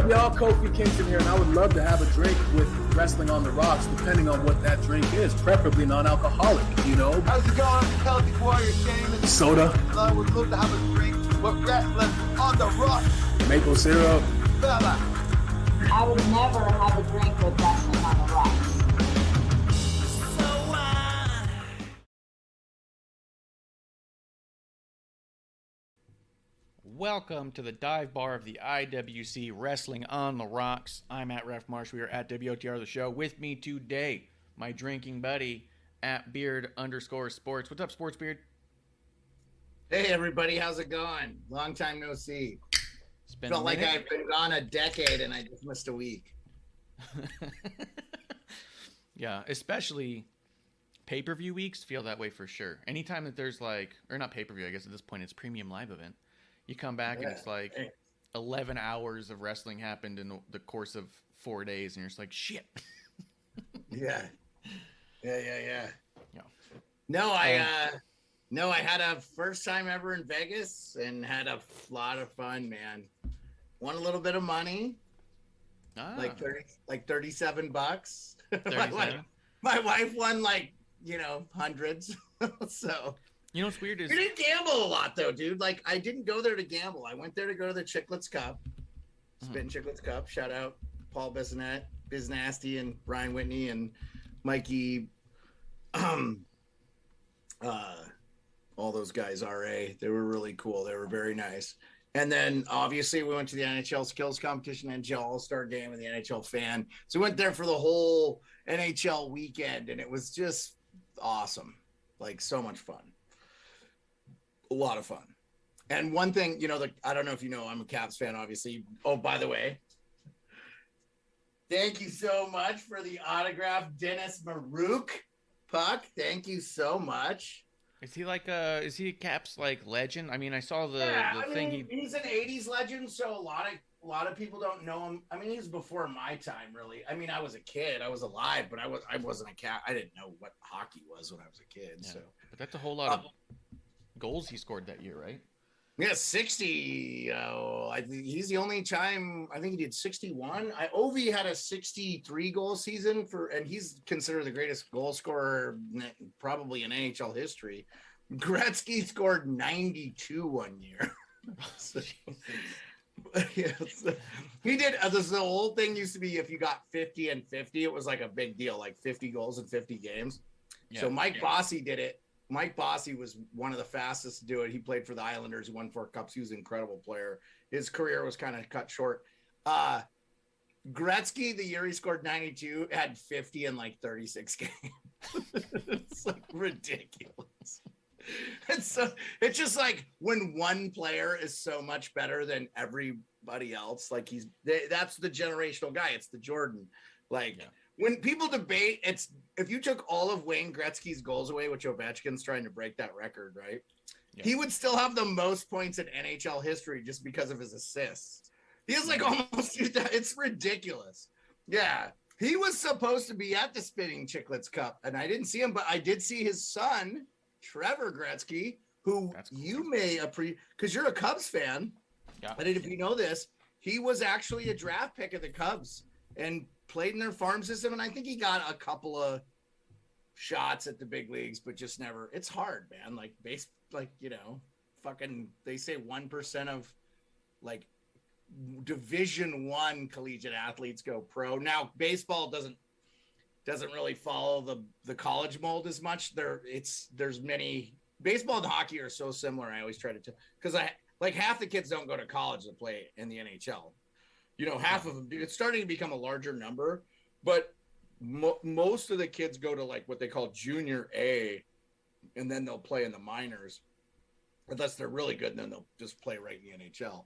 up, y'all? Kofi Kingston here, and I would love to have a drink with Wrestling on the Rocks, depending on what that drink is, preferably non-alcoholic, you know? How's it going? Healthy Warrior Shane. Soda. I would love to have a drink with Wrestling on the Rocks. Maple syrup. Fella. I would never have a drink with Wrestling on the Rocks. Welcome to the dive bar of the IWC Wrestling on the Rocks. I'm at Ref Marsh. We are at WOTR the show. With me today, my drinking buddy at Beard_sports. What's up, Sports Beard? Hey everybody, how's it going? Long time no see. It's been Felt like I've been gone a decade and I just missed a week. Yeah, especially pay-per-view weeks feel that way for sure. Anytime that there's like, or not pay-per-view, I guess at this point it's premium live event. You come back and it's like 11 hours of wrestling happened in the course of 4 days, and you're just like, shit. Yeah. Yeah. No, I had a first time ever in Vegas and had a lot of fun, man. Won a little bit of money, like 37 bucks. 37? My wife won like, hundreds. So. You know what's weird is You didn't gamble a lot though, dude. Like I didn't go there to gamble. I went there to go to the Chicklets Cup. Spin Chicklets Cup. Shout out Paul Bissonette, Biz Nasty, and Brian Whitney and Mikey. All those guys, RA. They were really cool. They were very nice. And then obviously we went to the NHL skills competition, NHL AllStar Game, and the NHL fan. So we went there for the whole NHL weekend, and it was just awesome. Like so much fun. A lot of fun. And one thing, I don't know if you know, I'm a Caps fan, obviously. Oh, by the way, thank you so much for the autograph, Dennis Maruk puck. Thank you so much. Is he a Caps like legend? I mean, I saw the thing. He's an '80s legend, so a lot of people don't know him. I mean, he's before my time, really. I mean, I was a kid, I was alive, but I wasn't a cat. I didn't know what hockey was when I was a kid. Yeah. So, but that's a whole lot of goals he scored that year, right? Yeah, 60. I think he's the only time. I think he did 61. Ovi had a 63 goal season and he's considered the greatest goal scorer probably in NHL history. Gretzky scored 92 one year. He did. The whole thing used to be if you got 50 and 50, it was like a big deal, like 50 goals in 50 games. Yeah, so Mike Bossy did it. Mike Bossy was one of the fastest to do it. He played for the Islanders. He won 4 cups. He was an incredible player. His career was kind of cut short. Gretzky, the year he scored 92, had 50 in like 36 games. It's like ridiculous. It's just like when one player is so much better than everybody else, like that's the generational guy. It's the Jordan. When people debate, it's if you took all of Wayne Gretzky's goals away, which Ovechkin's trying to break that record, right? Yeah. He would still have the most points in NHL history just because of his assists. He has like almost, it's ridiculous. Yeah. He was supposed to be at the Spinning Chicklets Cup, and I didn't see him, but I did see his son, Trevor Gretzky, who you may appreciate, because you're a Cubs fan. Yeah. I didn't know if you know this. He was actually a draft pick of the Cubs and played in their farm system, and I think he got a couple of shots at the big leagues, but just never. It's hard, man. Fucking they say 1% of like Division I collegiate athletes go pro. Now baseball doesn't really follow the college mold as much. There's many. Baseball and hockey are so similar. I always try to because half the kids don't go to college to play in the NHL. Half of them do. It's starting to become a larger number, but most of the kids go to like what they call junior A, and then they'll play in the minors, unless they're really good, and then they'll just play right in the NHL.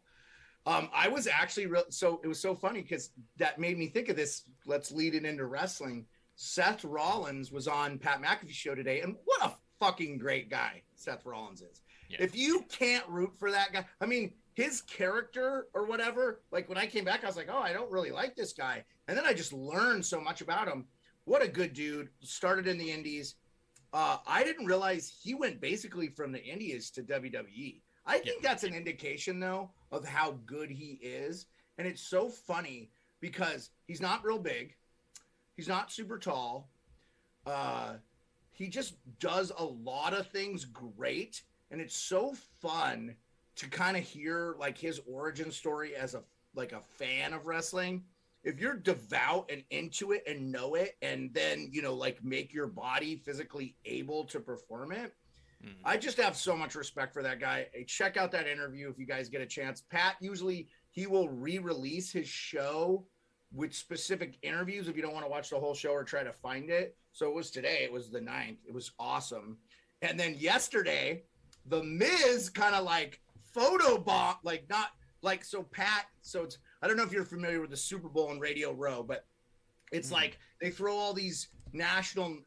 I was actually so it was so funny because that made me think of this. Let's lead it into wrestling. Seth Rollins was on Pat McAfee's show today, and what a fucking great guy Seth Rollins is. Yeah. If you can't root for that guy, I mean, his character or whatever, like when I came back, I was like, oh, I don't really like this guy. And then I just learned so much about him. What a good dude. Started in the Indies. I didn't realize he went basically from the Indies to WWE. I think that's an indication, though, of how good he is. And it's so funny because he's not real big. He's not super tall. He just does a lot of things great. And it's so fun to kind of hear like his origin story as a fan of wrestling. If you're devout and into it and know it, and then, you know, like make your body physically able to perform it. I just have so much respect for that guy. Hey, check out that interview if you guys get a chance. Pat, usually he will re-release his show with specific interviews if you don't want to watch the whole show or try to find it. So it was today. It was the 9th. It was awesome. And then yesterday, The Miz kind of like photobomb, like not like, so Pat, so it's, I don't know if you're familiar with the Super Bowl and Radio Row, but it's like they throw all these national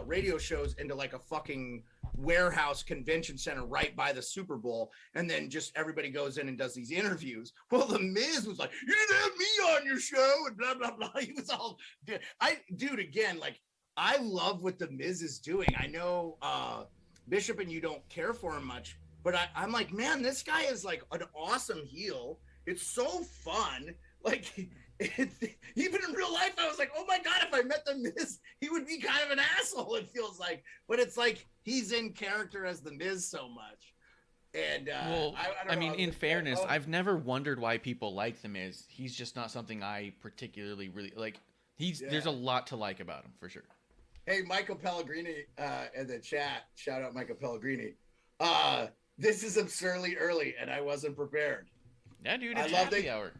radio shows into like a fucking warehouse convention center right by the Super Bowl, and then just everybody goes in and does these interviews. Well, The Miz was like, "You didn't have me on your show," and blah blah blah. He was all, dude, again, like I love what The Miz is doing. I know Bishop and you don't care for him much, but I'm like, man, this guy is like an awesome heel. It's so fun. Like, even in real life, I was like, oh my God, if I met The Miz, he would be kind of an asshole, it feels like. But it's like he's in character as The Miz so much. And well, I mean, in fairness, I've never wondered why people like The Miz. He's just not something I particularly really like. There's a lot to like about him, for sure. Hey, Michael Pellegrini in the chat. Shout out Michael Pellegrini. This is absurdly early, and I wasn't prepared. Yeah, dude, it's happy hour.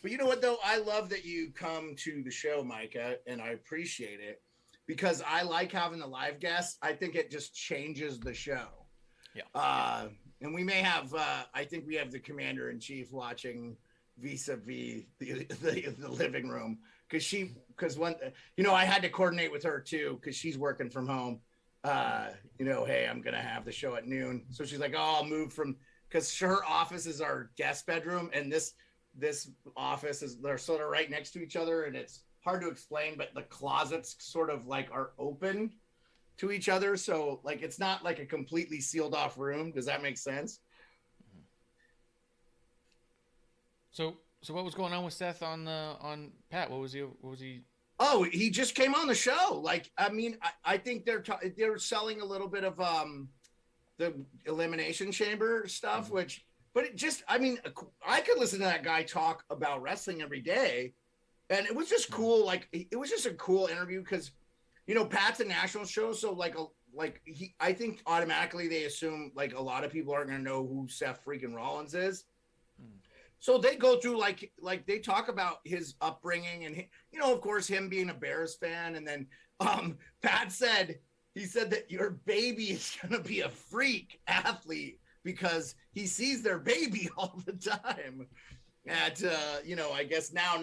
But you know what, though? I love that you come to the show, Micah, and I appreciate it because I like having the live guests. I think it just changes the show. Yeah. And we may have, I think we have the commander-in-chief watching vis-a-vis the living room because one, you know, I had to coordinate with her too because she's working from home. You know, hey, I'm going to have the show at noon. So she's like, oh, I'll move from, because her office is our guest bedroom, and this office is, they're sort of right next to each other, and it's hard to explain, but the closets sort of like are open to each other, so like it's not like a completely sealed off room. Does that make sense? So what was going on with Seth on Pat? What was he? Oh, he just came on the show. Like, I mean, I think they're selling a little bit of the Elimination Chamber stuff, which. But it just, I mean, I could listen to that guy talk about wrestling every day. And it was just cool. Like, it was just a cool interview because, you know, Pat's a national show. So, I think automatically they assume, like, a lot of people aren't going to know who Seth freaking Rollins is. So they go through, like they talk about his upbringing and, you know, of course, him being a Bears fan. And then Pat said that your baby is going to be a freak athlete, because he sees their baby all the time at, you know, I guess now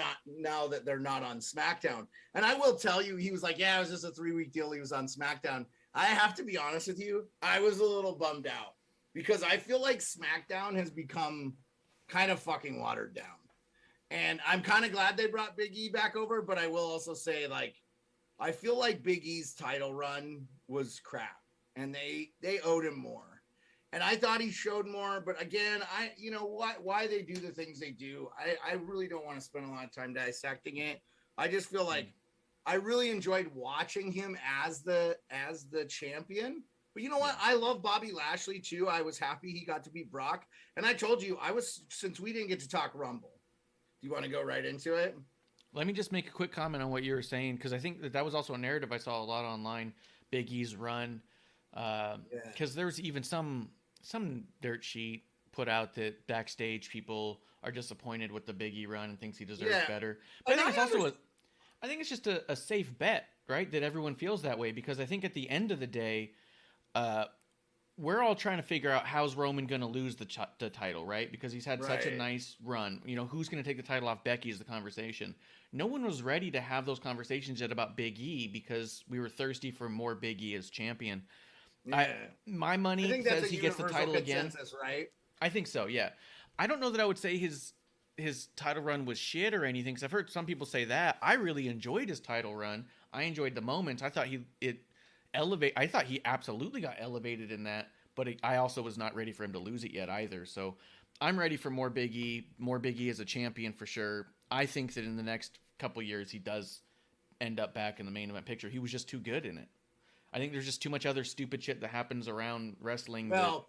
that they're not on SmackDown. And I will tell you, he was like, yeah, it was just a 3-week deal. He was on SmackDown. I have to be honest with you. I was a little bummed out because I feel like SmackDown has become kind of fucking watered down. And I'm kind of glad they brought Big E back over, but I will also say, like, I feel like Big E's title run was crap and they owed him more. And I thought he showed more, but again, you know why they do the things they do. I really don't want to spend a lot of time dissecting it. I just feel like I really enjoyed watching him as the champion. But you know what? I love Bobby Lashley too. I was happy he got to beat Brock. And I told you, since we didn't get to talk Rumble. Do you want to go right into it? Let me just make a quick comment on what you were saying, because I think that was also a narrative I saw a lot online. Big E's run, because there's even some dirt sheet put out that backstage people are disappointed with the Big E run and thinks he deserves better. But I think it's just a safe bet, right? That everyone feels that way, because I think at the end of the day, we're all trying to figure out how's Roman going to lose the title, right? Because he's had such a nice run. You know, who's going to take the title off Becky is the conversation. No one was ready to have those conversations yet about Big E because we were thirsty for more Big E as champion. Yeah. My money says he gets the title again. Right? I think so, yeah. I don't know that I would say his title run was shit or anything, because I've heard some people say that. I really enjoyed his title run. I enjoyed the moments. I thought he absolutely got elevated in that. but I also was not ready for him to lose it yet either. So I'm ready for more Big E as a champion for sure. I think that in the next couple years he does end up back in the main event picture. He was just too good in it. I think there's just too much other stupid shit that happens around wrestling that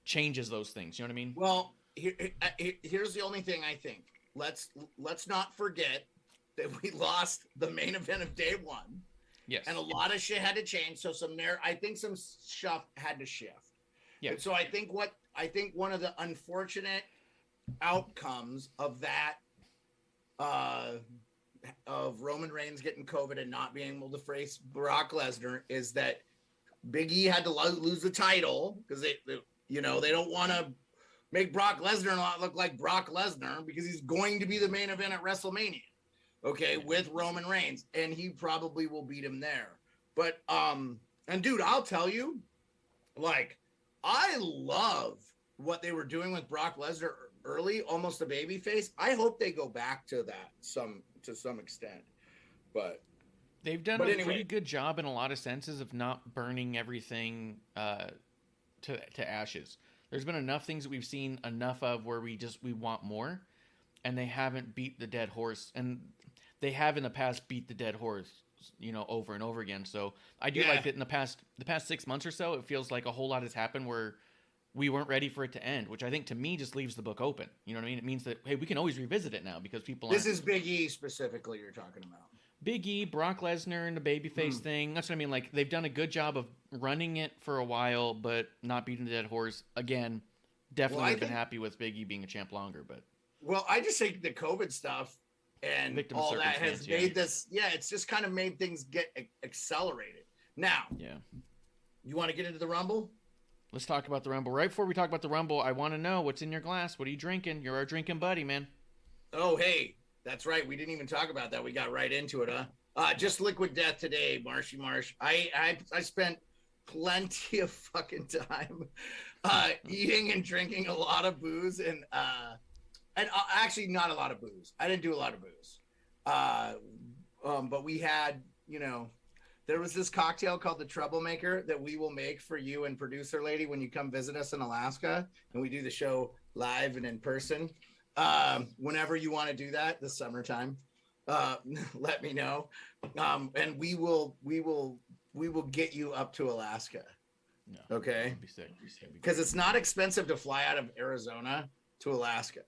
changes those things. You know what I mean? Well, here's the only thing I think. Let's not forget that we lost the main event of day one. Yes. And a lot of shit had to change. So I think some stuff had to shift. Yeah. And so I think one of the unfortunate outcomes of that, of Roman Reigns getting COVID and not being able to face Brock Lesnar is that Big E had to lose the title because they don't want to make Brock Lesnar not look like Brock Lesnar because he's going to be the main event at WrestleMania. Okay, with Roman Reigns, and he probably will beat him there. But and dude, I'll tell you, like, I love what they were doing with Brock Lesnar early, almost a babyface. I hope they go back to that to some extent. But they've done a pretty good job in a lot of senses of not burning everything to ashes. There's been enough things that we've seen enough of where we want more, and they haven't beat the dead horse. And they have in the past beat the dead horse, over and over again. So I do like that in the past 6 months or so, it feels like a whole lot has happened where we weren't ready for it to end, which I think to me just leaves the book open. You know what I mean? It means that, hey, we can always revisit it now because people This is Big E specifically you're talking about. Big E, Brock Lesnar, and the babyface thing. That's what I mean. Like, they've done a good job of running it for a while, but not beating the dead horse. Again, definitely would have been happy with Big E being a champ longer, but. Well, I just think the COVID stuff and all that has made this, it's just kind of made things get accelerated. Now, you want to get into the Rumble? Let's talk about the Rumble. Right before we talk about the Rumble, I want to know what's in your glass. What are you drinking? You're our drinking buddy, man. Oh, hey, that's right. We didn't even talk about that. We got right into it, huh? Just Liquid Death today, Marshy Marsh. I spent plenty of fucking time eating and drinking a lot of booze and actually not a lot of booze. I didn't do a lot of booze. But we had, there was this cocktail called the Troublemaker that we will make for you and producer lady when you come visit us in Alaska and we do the show live and in person. Whenever you want to do that this summertime, let me know. And we will get you up to Alaska. No, okay. Be sick. Because it's not expensive to fly out of Arizona to Alaska.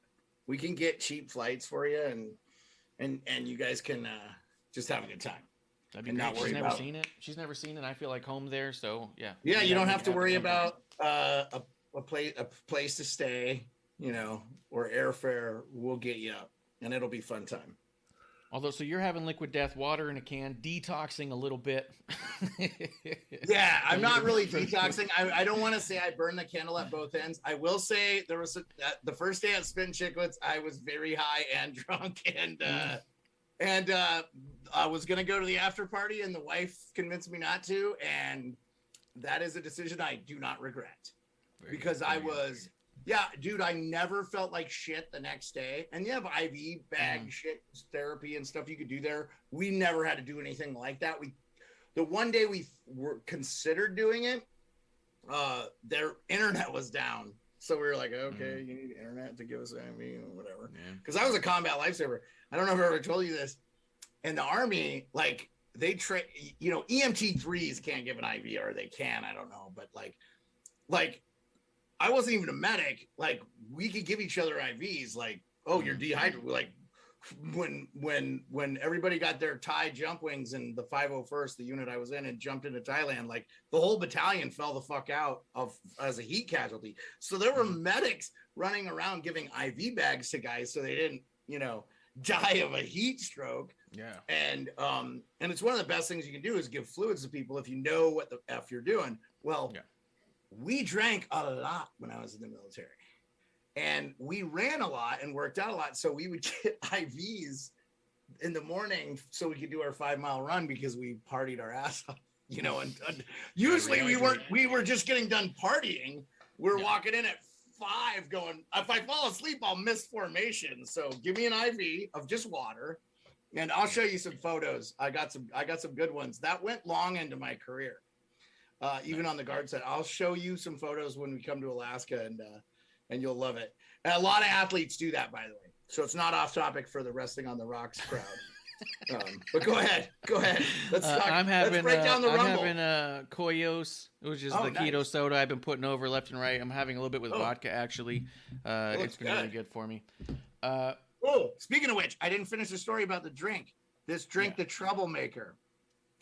We can get cheap flights for you and you guys can just have a good time. That'd be great. She's never seen it. She's never seen it. I feel like home there. So yeah. Yeah. You don't have to worry about a place to stay, or airfare. We'll get you up and it'll be fun time. Although, so you're having Liquid Death water in a can, detoxing a little bit. Yeah, I'm not really detoxing. I don't want to say I burn the candle at both ends. I will say there was the first day at Spin Chicklets, I was very high and drunk, and I was gonna go to the after party, and the wife convinced me not to, and that is a decision I do not regret because I was. Yeah, dude, I never felt like shit the next day. And you have IV bag shit therapy and stuff you could do there. We never had to do anything like that. The one day we were considered doing it, their internet was down. So we were like, okay, you need internet to give us IV or whatever. Because I was a combat lifesaver. I don't know if I ever told you this. In the Army, like, they EMT3s can't give an IV, or they can, I don't know. But like, I wasn't even a medic. Like, we could give each other IVs. Like, oh, you're dehydrated. Like, when everybody got their Thai jump wings in the 501st, the unit I was in, and jumped into Thailand, like, the whole battalion fell the fuck out as a heat casualty. So there were medics running around giving IV bags to guys so they didn't, die of a heat stroke. Yeah. And it's one of the best things you can do is give fluids to people if you know what the F you're doing. Well, we drank a lot when I was in the military, and we ran a lot and worked out a lot. So we would get IVs in the morning so we could do our 5-mile run because we partied our ass off, and usually we were just getting done partying. We're walking in at 5 going, if I fall asleep, I'll miss formation. So give me an IV of just water and I'll show you some photos. I got some good ones that went long into my career. even on the guard set. I'll show you some photos when we come to Alaska, and you'll love it. And a lot of athletes do that, by the way. So it's not off topic for the Wrestling on the Rocks crowd. But go ahead. Let's talk. Let's break down the Rumble. I'm having Koyos, which is the keto soda I've been putting over left and right. I'm having a little bit with vodka, actually. It's been really good for me. Speaking of which, I didn't finish the story about the drink. This drink, the Troublemaker,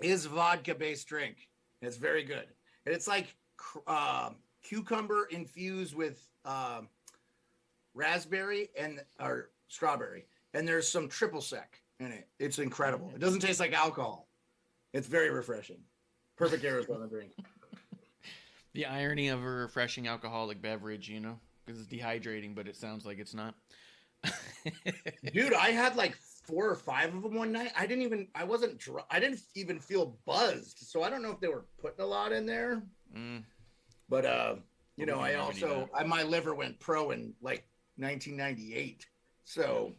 is vodka-based drink. It's very good. And it's like cucumber infused with raspberry or strawberry. And there's some triple sec in it. It's incredible. It doesn't taste like alcohol. It's very refreshing. Perfect Arizona drink. The irony of a refreshing alcoholic beverage, because it's dehydrating, but it sounds like it's not. Dude, I had like 4 or 5 of them one night. I didn't even feel buzzed. So I don't know if they were putting a lot in there. But my liver went pro in like 1998. So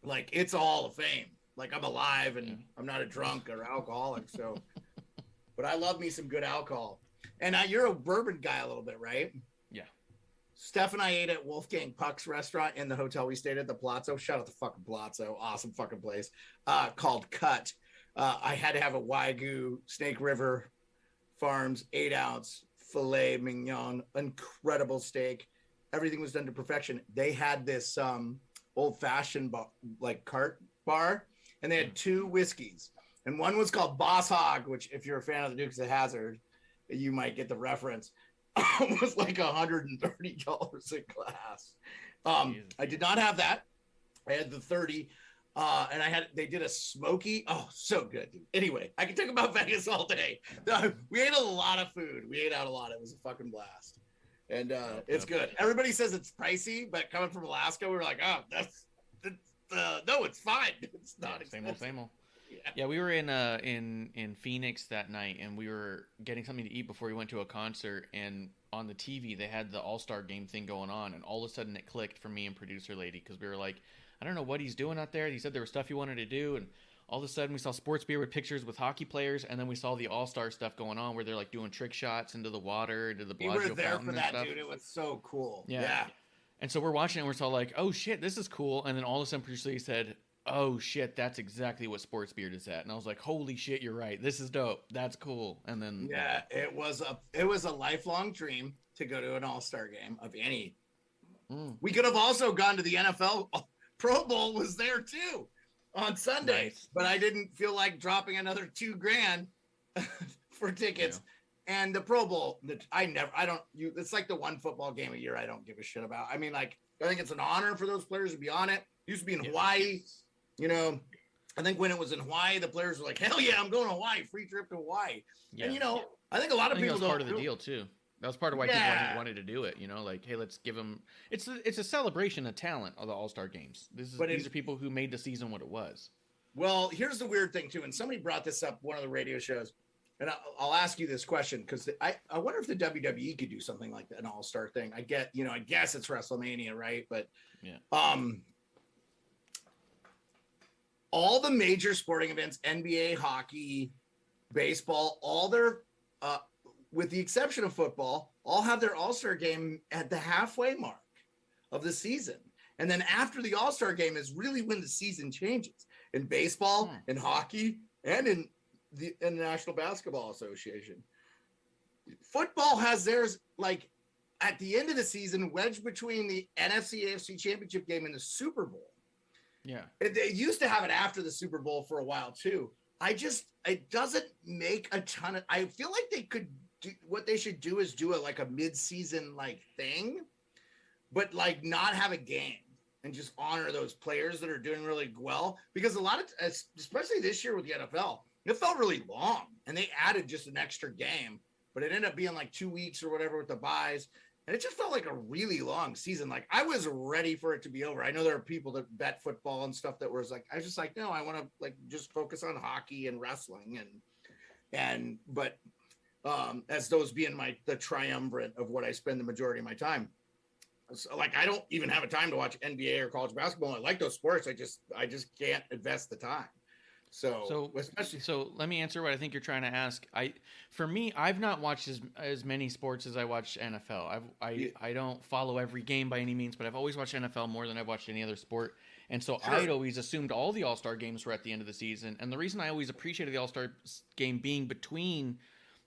like it's a Hall of Fame. Like I'm alive and I'm not a drunk or alcoholic. So, but I love me some good alcohol. And you're a bourbon guy a little bit, right? Yeah. Steph and I ate at Wolfgang Puck's restaurant in the hotel we stayed at, the Palazzo. Shout out to fucking Palazzo. Awesome fucking place. Called Cut. I had to have a Wagyu Snake River Farms 8-ounce filet mignon. Incredible steak. Everything was done to perfection. They had this old-fashioned cart bar, and they had 2 whiskeys. And one was called Boss Hog, which if you're a fan of the Dukes of Hazzard, you might get the reference. It was like $130 a glass. I did not have that. I had the 30, and they did a smoky. Oh, so good, dude. Anyway, I can talk about Vegas all day. We ate a lot of food. We ate out a lot. It was a fucking blast, and it's good. Everybody says it's pricey, but coming from Alaska, we were like, oh, no, it's fine. It's not expensive. Same old. Yeah, we were in Phoenix that night, and we were getting something to eat before we went to a concert. And on the TV, they had the AllStar Game thing going on, and all of a sudden it clicked for me and producer lady because we were like, I don't know what he's doing out there. He said there was stuff he wanted to do, and all of a sudden we saw Sports Beard with pictures with hockey players, and then we saw the All-Star stuff going on where they're like doing trick shots into the water, into the Bellagio fountain. We were there for that, stuff. dude. It was so cool. Yeah. And so we're watching it, and we're all like, oh shit, this is cool. And then all of a sudden producer lady said, oh shit, that's exactly what Sports Beard is at. And I was like, holy shit, you're right. This is dope. That's cool. And then it was a lifelong dream to go to an All-Star Game of any. We could have also gone to the NFL. Pro Bowl was there too on Sunday, nice. But I didn't feel like dropping another $2,000 for tickets. Yeah. And the Pro Bowl, it's like the one football game a year I don't give a shit about. I mean, like, I think it's an honor for those players to be on it. It used to be in Hawaii. I think when it was in Hawaii, the players were like, hell yeah, I'm going to Hawaii, free trip to Hawaii. Yeah. And, I think a lot of people don't. That was part of the deal, too. That was part of why people wanted to do it, like, hey, let's give them. It's a celebration of talent of the All-Star Games. These are people who made the season what it was. Well, here's the weird thing, too. And somebody brought this up one of the radio shows. And I'll ask you this question because I wonder if the WWE could do something like an All-Star thing. I guess it's WrestleMania, right? But all the major sporting events, NBA, hockey, baseball, all their, with the exception of football, all have their All-Star game at the halfway mark of the season. And then after the All-Star game is really when the season changes. In baseball, in hockey, and in the National Basketball Association. Football has theirs like at the end of the season, wedged between the NFC AFC Championship game and the Super Bowl. Yeah. They used to have it after the Super Bowl for a while too. It doesn't make a ton of, I feel like they could do, what they should do is do a mid-season like thing, but like not have a game and just honor those players that are doing really well. Because a lot of, especially this year with the NFL, it felt really long and they added just an extra game, but it ended up being like 2 weeks or whatever with the buys. And it just felt like a really long season. Like I was ready for it to be over. I know there are people that bet football and stuff that was like, I was just like, no, I want to like just focus on hockey and wrestling but as those being the triumvirate of what I spend the majority of my time. So like, I don't even have a time to watch NBA or college basketball. I like those sports. I just can't invest the time. So especially so let me answer what I think you're trying to ask. For me, I've not watched as many sports as I watch NFL. I don't follow every game by any means, but I've always watched NFL more than I've watched any other sport. And so I'd always assumed all the All-Star games were at the end of the season. And the reason I always appreciated the All-Star game being between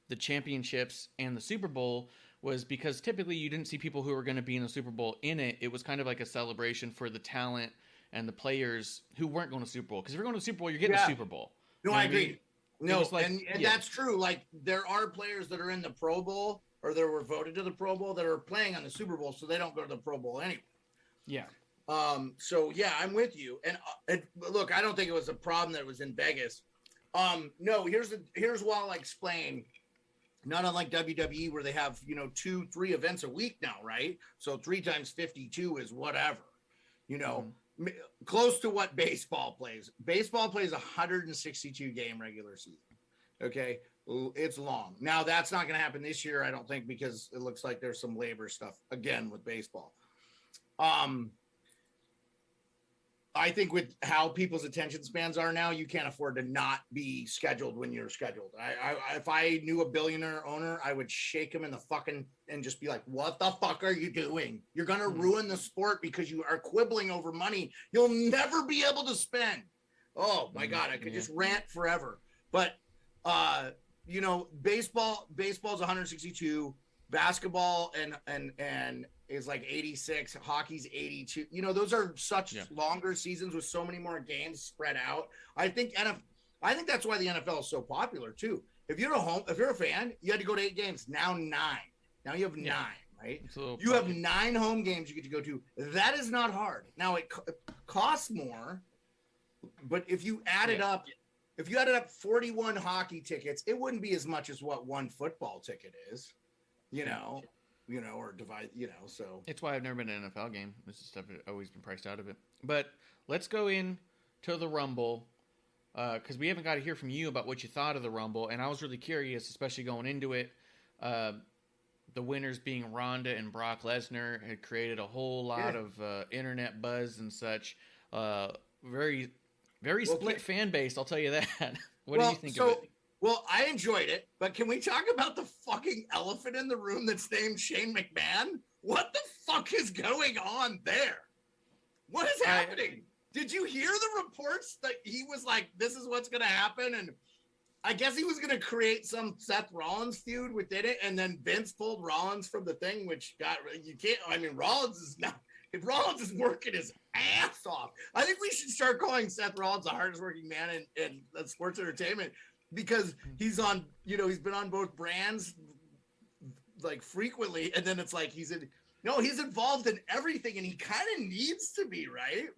the championships and the Super Bowl was because typically you didn't see people who were going to be in the Super Bowl in it. It was kind of like a celebration for the talent and the players who weren't going to Super Bowl. Because if you're going to the Super Bowl, you're getting the Super Bowl. No, I agree. No, like, and that's true. Like, there are players that are in the Pro Bowl or that were voted to the Pro Bowl that are playing on the Super Bowl, so they don't go to the Pro Bowl anyway. Yeah. So yeah, I'm with you. And look, I don't think it was a problem that it was in Vegas. No, here's what I'll explain. Not unlike WWE where they have 2-3 events a week now, right? So 3 times 52 is whatever, close to what baseball plays. Baseball plays 162 game regular season. Okay, it's long. Now that's not going to happen this year, I don't think, because it looks like there's some labor stuff again with baseball. I think with how people's attention spans are now, you can't afford to not be scheduled when you're scheduled. If I knew a billionaire owner, I would shake him in the fucking and just be like, what the fuck are you doing? You're going to ruin the sport because you are quibbling over money you'll never be able to spend. Oh my God, I could just rant forever. But, baseball's 162, basketball and is like 86, hockey's 82. Those are such longer seasons with so many more games spread out. I think that's why the NFL is so popular too. If you're a fan, you had to go to 8 games. Now 9. Now you have 9, right? You have 9 home games you get to go to. That is not hard. Now it costs more, but if you added up 41 hockey tickets, it wouldn't be as much as what one football ticket is, or divide, so. It's why I've never been to an NFL game. This is stuff that always been priced out of it. But let's go in to the Rumble, because we haven't got to hear from you about what you thought of the Rumble, and I was really curious, especially going into it. The winners being Ronda and Brock Lesnar had created a whole lot of internet buzz and such. Very, very split fan base, I'll tell you that. What do you think of it? Well, I enjoyed it, but can we talk about the fucking elephant in the room that's named Shane McMahon? What the fuck is going on there? What is happening? Did you hear the reports that he was like, this is what's going to happen? And I guess he was going to create some Seth Rollins feud within it, and then Vince pulled Rollins from the thing, which Rollins is working his ass off. I think we should start calling Seth Rollins the hardest working man in sports entertainment, because he's on, he's been on both brands like frequently. And then it's like, he's involved in everything, and he kind of needs to be, right?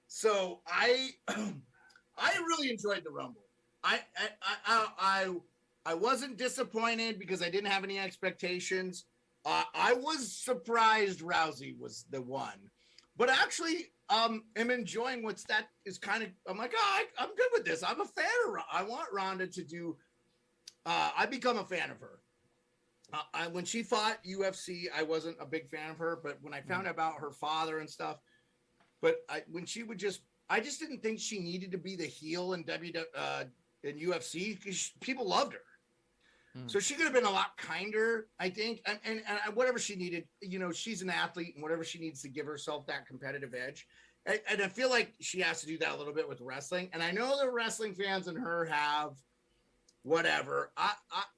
So I really enjoyed the Rumble. I wasn't disappointed because I didn't have any expectations. I was surprised Rousey was the one, but actually, am enjoying that is kind of. I'm like, I'm good with this. I'm a fan of. I want Ronda to do. I become a fan of her. When she fought UFC, I wasn't a big fan of her, but when I found out about her father and stuff, when she would I just didn't think she needed to be the heel in in UFC because people loved her. So she could have been a lot kinder, I think, and whatever she needed, she's an athlete, and whatever she needs to give herself that competitive edge. And I feel like she has to do that a little bit with wrestling. And I know the wrestling fans and her have whatever.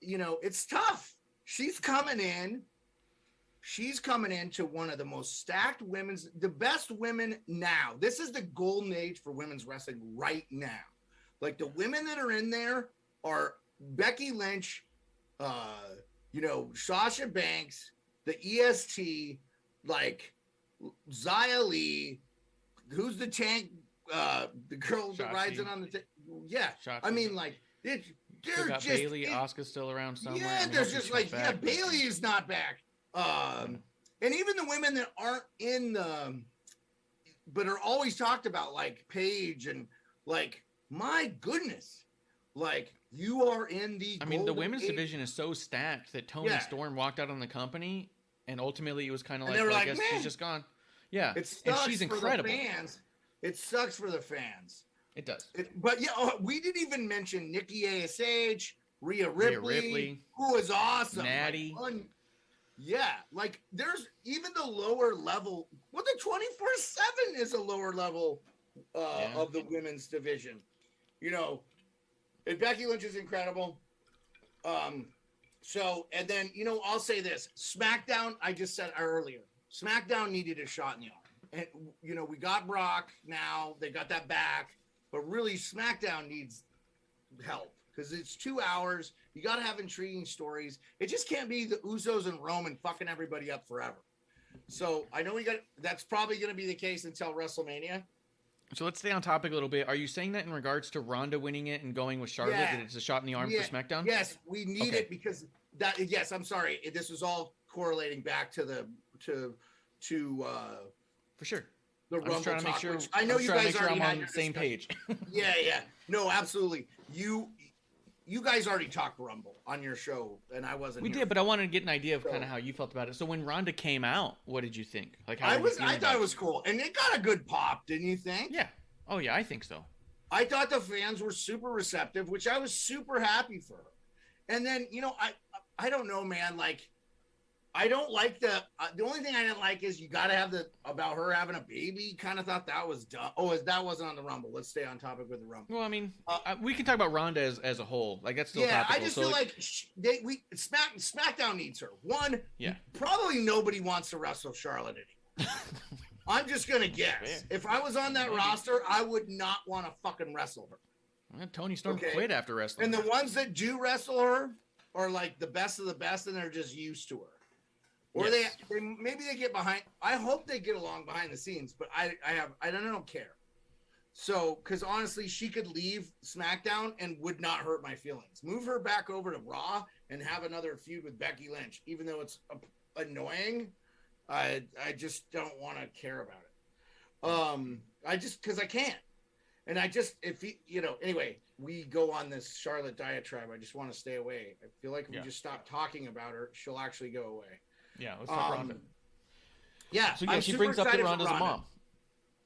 It's tough. She's coming into one of the most stacked the best women now. This is the golden age for women's wrestling right now. Like, the women that are in there are Becky Lynch, Sasha Banks, the EST, like Xia Li, who's the tank, the girl that rides in on the tank. Yeah. Shotzi. I mean, like, they're just Bailey, Asuka's still around somewhere. Yeah, there's just like, Bailey is not back. And even the women that aren't in but are always talked about, like Paige, and like, my goodness, like, you are in the. I mean, the women's division is so stacked that Toni Storm walked out on the company, and ultimately it was kind of like, well, I guess she's just gone. Yeah, it sucks, and she's incredible. For the fans. It sucks for the fans. It does. But yeah, we didn't even mention Nikki ASH, Rhea Ripley, who was awesome. Natty. Like, yeah, like there's even the lower level. Well, the 24/7 is a lower level of the women's division. You know, and Becky Lynch is incredible. So, and then, you know, I'll say this. SmackDown, I just said earlier, SmackDown needed a shot in the arm. And, you know, we got Brock now. They got that back. But really, SmackDown needs help because it's 2 hours. You got to have intriguing stories. It just can't be the Usos and Roman fucking everybody up forever. So I know that's probably going to be the case until WrestleMania. So let's stay on topic a little bit. Are you saying that in regards to Ronda winning it and going with Charlotte, that it's a shot in the arm for SmackDown? Yes, we need it because that. Yes, I'm sorry. This was all correlating back to the for sure. The I'm just trying to make sure. I know you guys already I'm on the same page. Yeah. No, absolutely. You guys already talked Rumble on your show, and I wasn't. We did, but I wanted to get an idea of kind of how you felt about it. So when Ronda came out, what did you think? Like, I thought it was cool, and it got a good pop, didn't you think? Yeah. Oh yeah, I think so. I thought the fans were super receptive, which I was super happy for her. And then, you know, I don't know, man. Like, I don't like the only thing I didn't like is you got to have about her having a baby. Kind of thought that was dumb. Oh, that wasn't on the Rumble. Let's stay on topic with the Rumble. Well, I mean, we can talk about Ronda as a whole. Like, that's still topical. I just feel like SmackDown needs her. Yeah. Probably nobody wants to wrestle Charlotte anymore. I'm just gonna guess. If I was on that roster, I would not want to fucking wrestle her. Well, Tony Storm quit after wrestling. And the ones that do wrestle her are like the best of the best, and they're just used to her. Or they maybe they get behind. I hope they get along behind the scenes, but I don't care. So, because honestly, she could leave SmackDown and would not hurt my feelings. Move her back over to Raw and have another feud with Becky Lynch, even though it's annoying. I just don't want to care about it. I just because I can't, and anyway, we go on this Charlotte diatribe. I just want to stay away. I feel like if we just stop talking about her, she'll actually go away. Yeah, let's talk Ronda. Yeah, so she brings up that Ronda's a mom.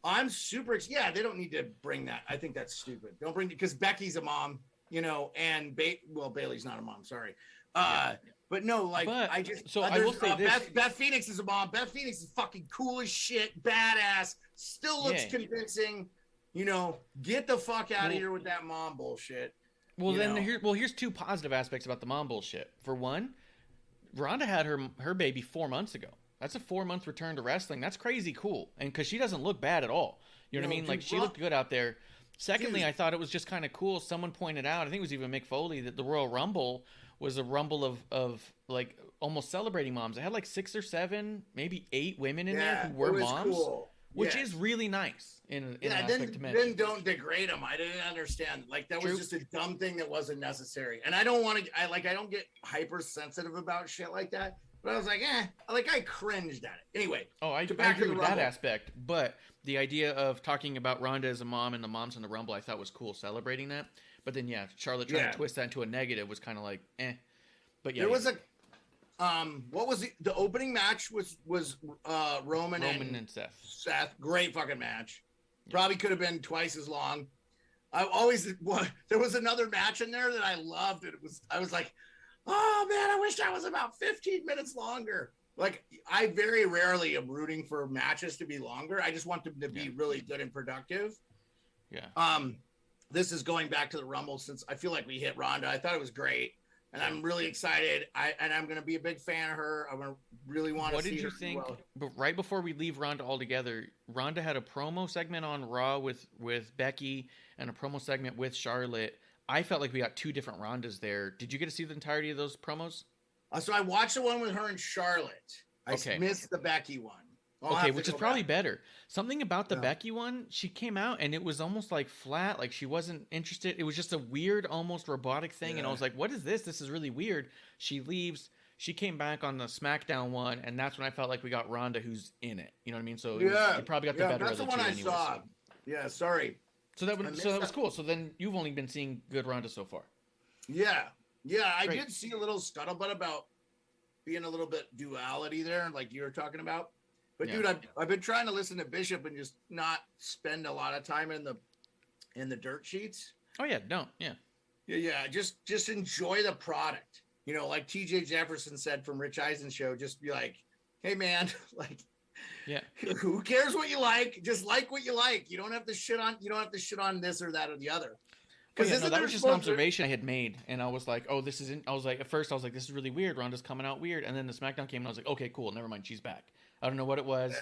I'm super. Yeah, they don't need to bring that. I think that's stupid. Don't bring because Becky's a mom, you know, and Bailey's not a mom. Sorry, but no, like I just. So I will say this: Beth Phoenix is a mom. Beth Phoenix is fucking cool as shit, badass. Still looks convincing. You know, get the fuck out of here with that mom bullshit. Well, here's two positive aspects about the mom bullshit. For one, Ronda had her baby 4 months ago. That's a 4-month return to wrestling. That's crazy cool. And because she doesn't look bad at all. You know what I mean? Like, she looked good out there. Secondly, I thought it was just kind of cool. Someone pointed out, I think it was even Mick Foley, that the Royal Rumble was a rumble of like almost celebrating moms. It had like 6 or 7, maybe 8 women in there who were moms. Cool. Which is really nice in an aspect to mention. Then don't degrade them. I didn't understand. Like, that was just a dumb thing that wasn't necessary. And I don't get hypersensitive about shit like that. But I was like, I cringed at it. Anyway. Oh, I agree with that aspect. But the idea of talking about Ronda as a mom and the moms in the Rumble, I thought was cool, celebrating that. But then, Charlotte trying to twist that into a negative was kind of like, eh. But there was what was the opening match was Roman and Seth. Great fucking match. Probably could have been twice as long. There was another match in there that I loved. I was like, oh man, I wish that was about 15 minutes longer. Like, I very rarely am rooting for matches to be longer. I just want them to be really good and productive. Yeah. This is going back to the Rumble since I feel like we hit Ronda. I thought it was great. And I'm really excited. I'm going to be a big fan of her. I'm going to really want to see her. What did you think? But right before we leave Ronda altogether, Ronda had a promo segment on Raw with Becky and a promo segment with Charlotte. I felt like we got 2 different Rondas there. Did you get to see the entirety of those promos? So I watched the one with her and Charlotte. I missed the Becky one. Which is probably better. Something about the Becky one, she came out and it was almost like flat, like she wasn't interested. It was just a weird, almost robotic thing. And I was like, what is this? This is really weird. She leaves. She came back on the SmackDown one, and that's when I felt like we got Ronda who's in it. You know what I mean? So you probably got the better of the two anyway. That's the one I saw. Yeah, sorry. So that was cool. So then you've only been seeing good Ronda so far. Yeah. I did see a little scuttlebutt about being a little bit duality there, like you were talking about. But dude, I've been trying to listen to Bishop and just not spend a lot of time in in the dirt sheets. Oh yeah, don't. Yeah. Yeah. Just enjoy the product. You know, like TJ Jefferson said from Rich Eisen's show, just be like, hey man, like, yeah, who cares what you like? Just like what you like. You don't have to shit on this or that or the other. Because that was just an observation I had made, and I was like, "Oh, this isn't." I was like, at first, I was like, "This is really weird. Ronda's coming out weird," and then the SmackDown came, and I was like, "Okay, cool. Never mind. She's back." I don't know what it was,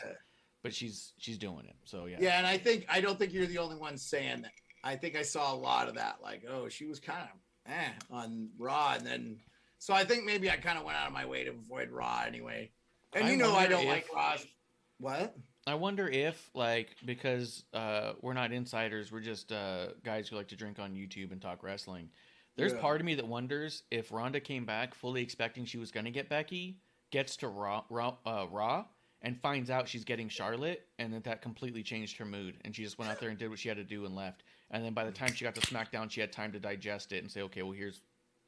but she's doing it. So yeah. Yeah, and I don't think you're the only one saying that. I think I saw a lot of that. Like, oh, she was kind of on Raw, and then so I think maybe I kind of went out of my way to avoid Raw anyway. And I don't like Raw. What? I wonder if, like, because we're not insiders, we're just guys who like to drink on YouTube and talk wrestling. There's part of me that wonders if Ronda came back fully expecting she was going to get Becky, gets to Raw, and finds out she's getting Charlotte, and that completely changed her mood, and she just went out there and did what she had to do and left. And then by the time she got to SmackDown, she had time to digest it and say, okay, well,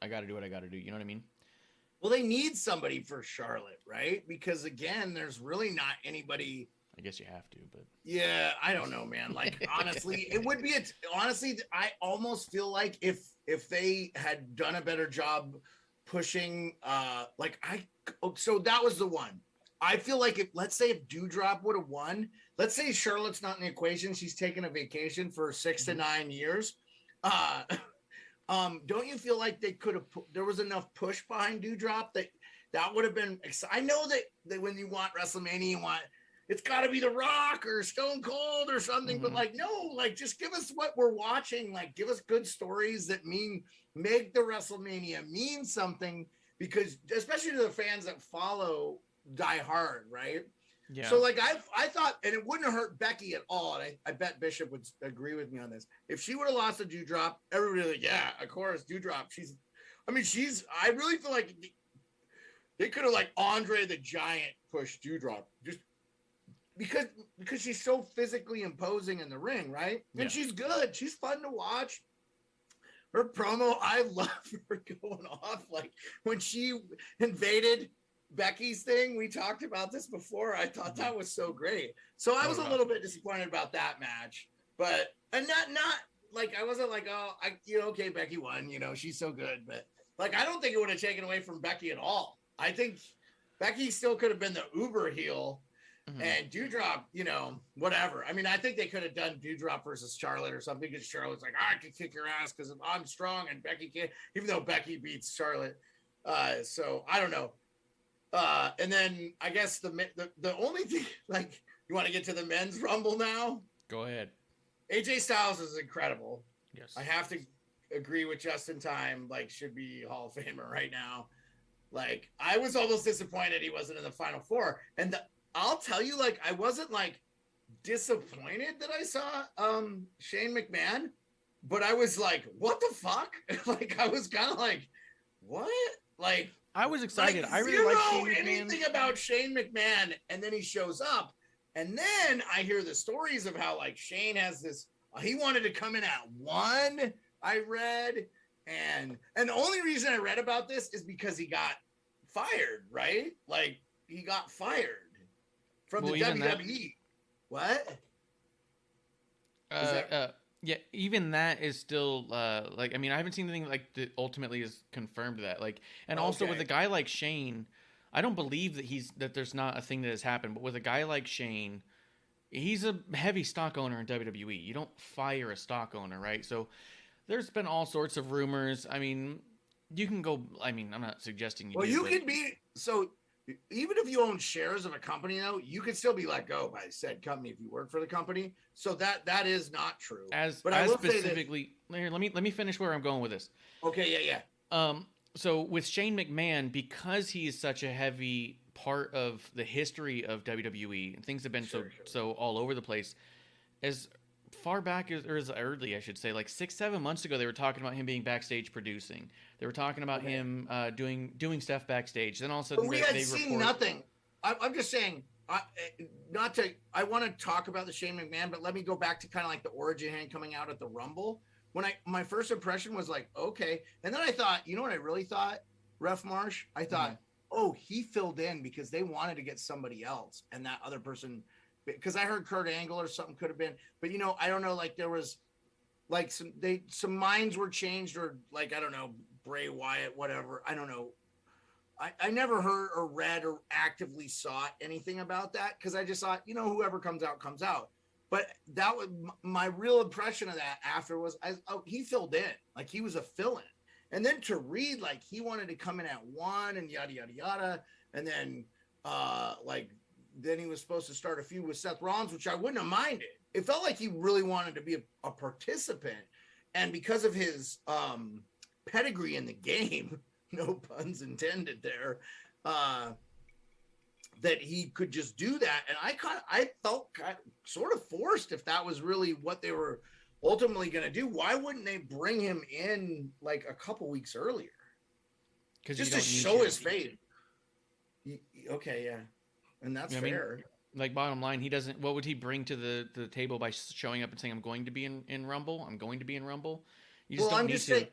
I got to do what I got to do. You know what I mean? Well, they need somebody for Charlotte, right? Because, again, there's really not anybody... I guess you have to, but yeah, I don't know, man. Like, honestly, it would be honestly, I almost feel like if they had done a better job pushing, so that was the one. I feel like let's say if Doudrop would have won, let's say Charlotte's not in the equation, she's taking a vacation for 6 to 9 years. Don't you feel like they could have there was enough push behind Doudrop that would have been I know that when you want WrestleMania, you want it's got to be The Rock or Stone Cold or something, but like, no, like just give us what we're watching. Like, give us good stories that make the WrestleMania mean something, because especially to the fans that follow Die Hard, right? Yeah. So like I thought, and it wouldn't have hurt Becky at all. And I bet Bishop would agree with me on this. If she would have lost to Doudrop, everybody would like, yeah, of course, Doudrop. I really feel like they could have like Andre the Giant pushed Doudrop just because she's so physically imposing in the ring, right? And yeah. She's good. She's fun to watch. Her promo, I love her going off. Like when she invaded Becky's thing, we talked about this before. I thought that was so great. So I was a little bit disappointed about that match, but and not like I wasn't like, oh, okay, Becky won. She's so good, but like I don't think it would have taken away from Becky at all. I think Becky still could have been the uber heel. Mm-hmm. And Doudrop, whatever. I mean, I think they could have done Doudrop versus Charlotte or something, because Charlotte's like, I can kick your ass because I'm strong and Becky can't, even though Becky beats Charlotte. So I don't know. And then I guess the only thing, like, you want to get to the men's rumble now? Go ahead. AJ Styles is incredible. Yes. I have to agree with Justin Time, like, should be Hall of Famer right now. Like, I was almost disappointed he wasn't in the Final Four. And I'll tell you, like, I wasn't like disappointed that I saw Shane McMahon, but I was like, what the fuck? Like, I was kind of like, what? Like, I was excited. Like, I really like Shane McMahon. Anything about Shane McMahon, and then he shows up, and then I hear the stories of how like Shane has this. He wanted to come in at 1. I read, and the only reason I read about this is because he got fired, right? Like he got fired from the WWE. What? Yeah, even that is still like, I mean, I haven't seen anything like that ultimately has confirmed that. Like, and also with a guy like Shane, I don't believe that there's not a thing that has happened. But with a guy like Shane, he's a heavy stock owner in WWE. You don't fire a stock owner, right? So there's been all sorts of rumors. I mean, you can go. I mean, I'm not suggesting you. Well, you can be so. Even if you own shares of a company, though, you could still be let go by said company if you work for the company. So that is not true. But I will specifically, here, let me finish where I'm going with this. Okay, yeah. So with Shane McMahon, because he is such a heavy part of the history of WWE, and things have been so all over the place. As far back as early, I should say, like 6-7 months ago, they were talking about him being backstage producing. They were talking about him doing stuff backstage. Then all of a sudden, we had seen nothing. I'm just saying, I want to talk about the Shane McMahon, but let me go back to kind of like the origin hand coming out at the Rumble. When my first impression was like, okay, and then I thought, you know what I really thought, Ref Marsh? I thought, he filled in because they wanted to get somebody else, and that other person. Because I heard Kurt Angle or something could have been, but I don't know. Like there was like some minds were changed, or like, I don't know, Bray Wyatt, whatever. I don't know. I never heard or read or actively sought anything about that, because I just thought, whoever comes out comes out. But that was my real impression of that after was he filled in, like he was a fill-in. And then to read, like he wanted to come in at 1 and yada, yada, yada. And then then he was supposed to start a feud with Seth Rollins, which I wouldn't have minded. It felt like he really wanted to be a participant. And because of his pedigree in the game, no puns intended there, that he could just do that. And I felt sort of forced if that was really what they were ultimately going to do. Why wouldn't they bring him in like a couple weeks earlier? Just to show his face. Okay, yeah. And that's fair. I mean, like, bottom line, he doesn't. What would he bring to the table by showing up and saying, "I'm going to be in Rumble. I'm going to be in Rumble"? You just don't need to.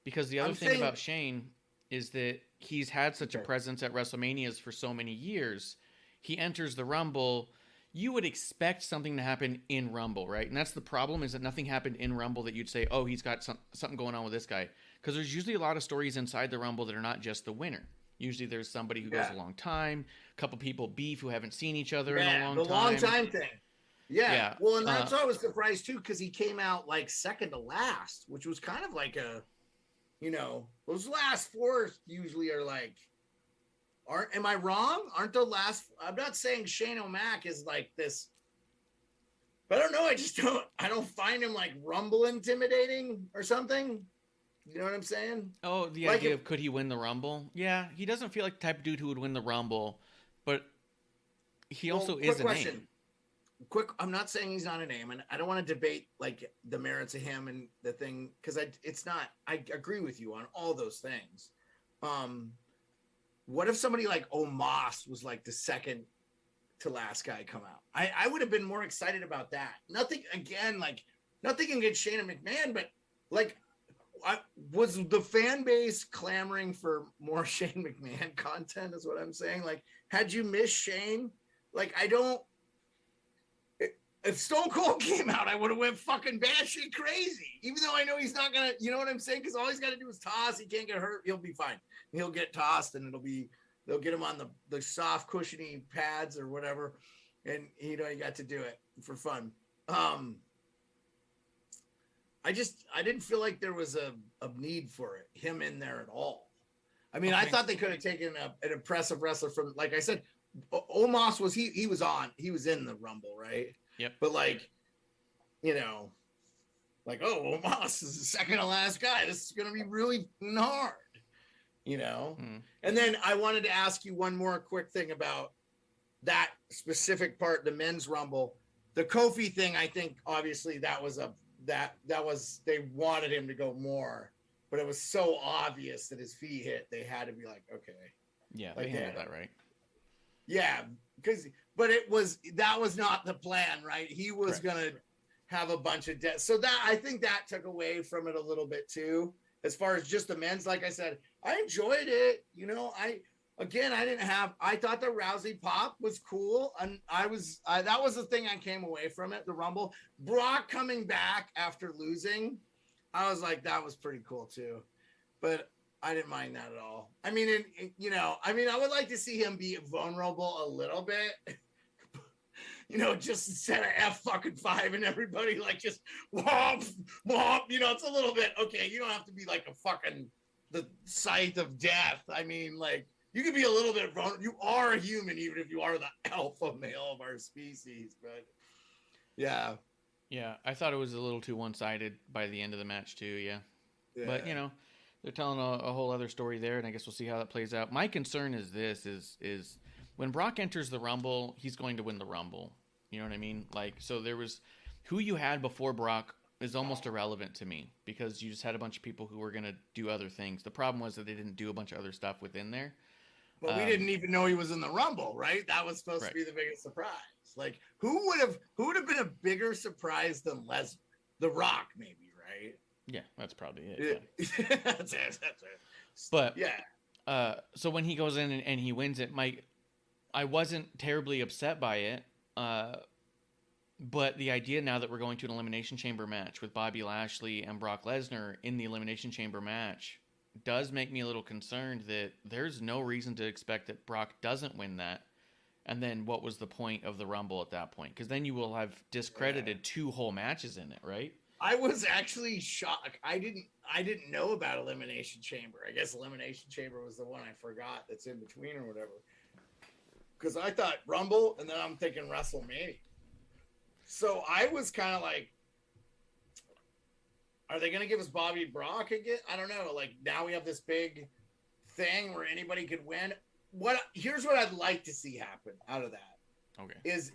Because the other thing about Shane is that he's had such a presence at WrestleManias for so many years. He enters the Rumble. You would expect something to happen in Rumble, right? And that's the problem, is that nothing happened in Rumble that you'd say, "Oh, he's got something going on with this guy." Because there's usually a lot of stories inside the Rumble that are not just the winner. Usually there's somebody who goes a long time, a couple people beef who haven't seen each other in a long time. The long time thing. Yeah. Well, and that's why I was surprised too, because he came out like second to last, which was kind of like those last four usually are like, am I wrong? Aren't the last, I'm not saying Shane O'Mac is like this, but I don't know. I don't find him like Rumble intimidating or something. You know what I'm saying? Oh, the idea of could he win the Rumble? Yeah, he doesn't feel like the type of dude who would win the Rumble, but he also is a name. I'm not saying he's not a name, and I don't want to debate like the merits of him and the thing, because it's not. I agree with you on all those things. What if somebody like Omos was like the second to last guy come out? I would have been more excited about that. Nothing against Shane and McMahon, but like. Was the fan base clamoring for more Shane McMahon content is what I'm saying. Like, had you missed Shane? Like, if Stone Cold came out, I would have went fucking batshit crazy. Even though I know he's not going to, you know what I'm saying? Because all he's got to do is toss. He can't get hurt. He'll be fine. He'll get tossed and they'll get him on the soft cushiony pads or whatever. And, you got to do it for fun. I didn't feel like there was a need for him in there at all. I mean, I thought they could have taken an impressive wrestler from, like I said, Omos was, he was in the Rumble, right? Yep. But like, Omos is the second to last guy. This is going to be really hard, And then I wanted to ask you one more quick thing about that specific part, the men's Rumble, the Kofi thing. I think obviously that was they wanted him to go more, but it was so obvious that his feet hit. They had to be like, okay. Yeah, they handled that right. Yeah, that was not the plan, right? He was going to have a bunch of deaths. So I think that took away from it a little bit too, as far as just the men's. Like I said, I enjoyed it. I thought the Rousey pop was cool. And that was the thing I came away from it, the Rumble. Brock coming back after losing, I was like, that was pretty cool too. But I didn't mind that at all. I mean, I would like to see him be vulnerable a little bit. Just instead of F5 and everybody like just womp, womp, it's a little bit, okay, you don't have to be like the scythe of death. I mean, like, you can be a little bit vulnerable. You are a human, even if you are the alpha male of our species. But yeah. Yeah, I thought it was a little too one-sided by the end of the match too. Yeah. But they're telling a whole other story there, and I guess we'll see how that plays out. My concern is this: is when Brock enters the Rumble, he's going to win the Rumble. You know what I mean? Like, so there was who you had before Brock is almost irrelevant to me, because you just had a bunch of people who were going to do other things. The problem was that they didn't do a bunch of other stuff within there. But we didn't even know he was in the Rumble, right? That was supposed to be the biggest surprise. Like, who would have been a bigger surprise than Lesnar? The Rock, maybe, right? Yeah, that's probably it. Yeah. That's it. But yeah. So when he goes in and he wins it, I wasn't terribly upset by it. But the idea now that we're going to an Elimination Chamber match with Bobby Lashley and Brock Lesnar in the Elimination Chamber match does make me a little concerned that there's no reason to expect that Brock doesn't win that. And then what was the point of the Rumble at that point? Because then you will have discredited 2 whole matches in it, right? I was actually shocked. I didn't know about Elimination Chamber. I guess Elimination Chamber was the one I forgot that's in between or whatever. Because I thought Rumble, and then I'm thinking WrestleMania. So I was kind of like, are they going to give us Bobby Brock again? I don't know. Like, now we have this big thing where anybody could win. Here's what I'd like to see happen out of that. Okay. Is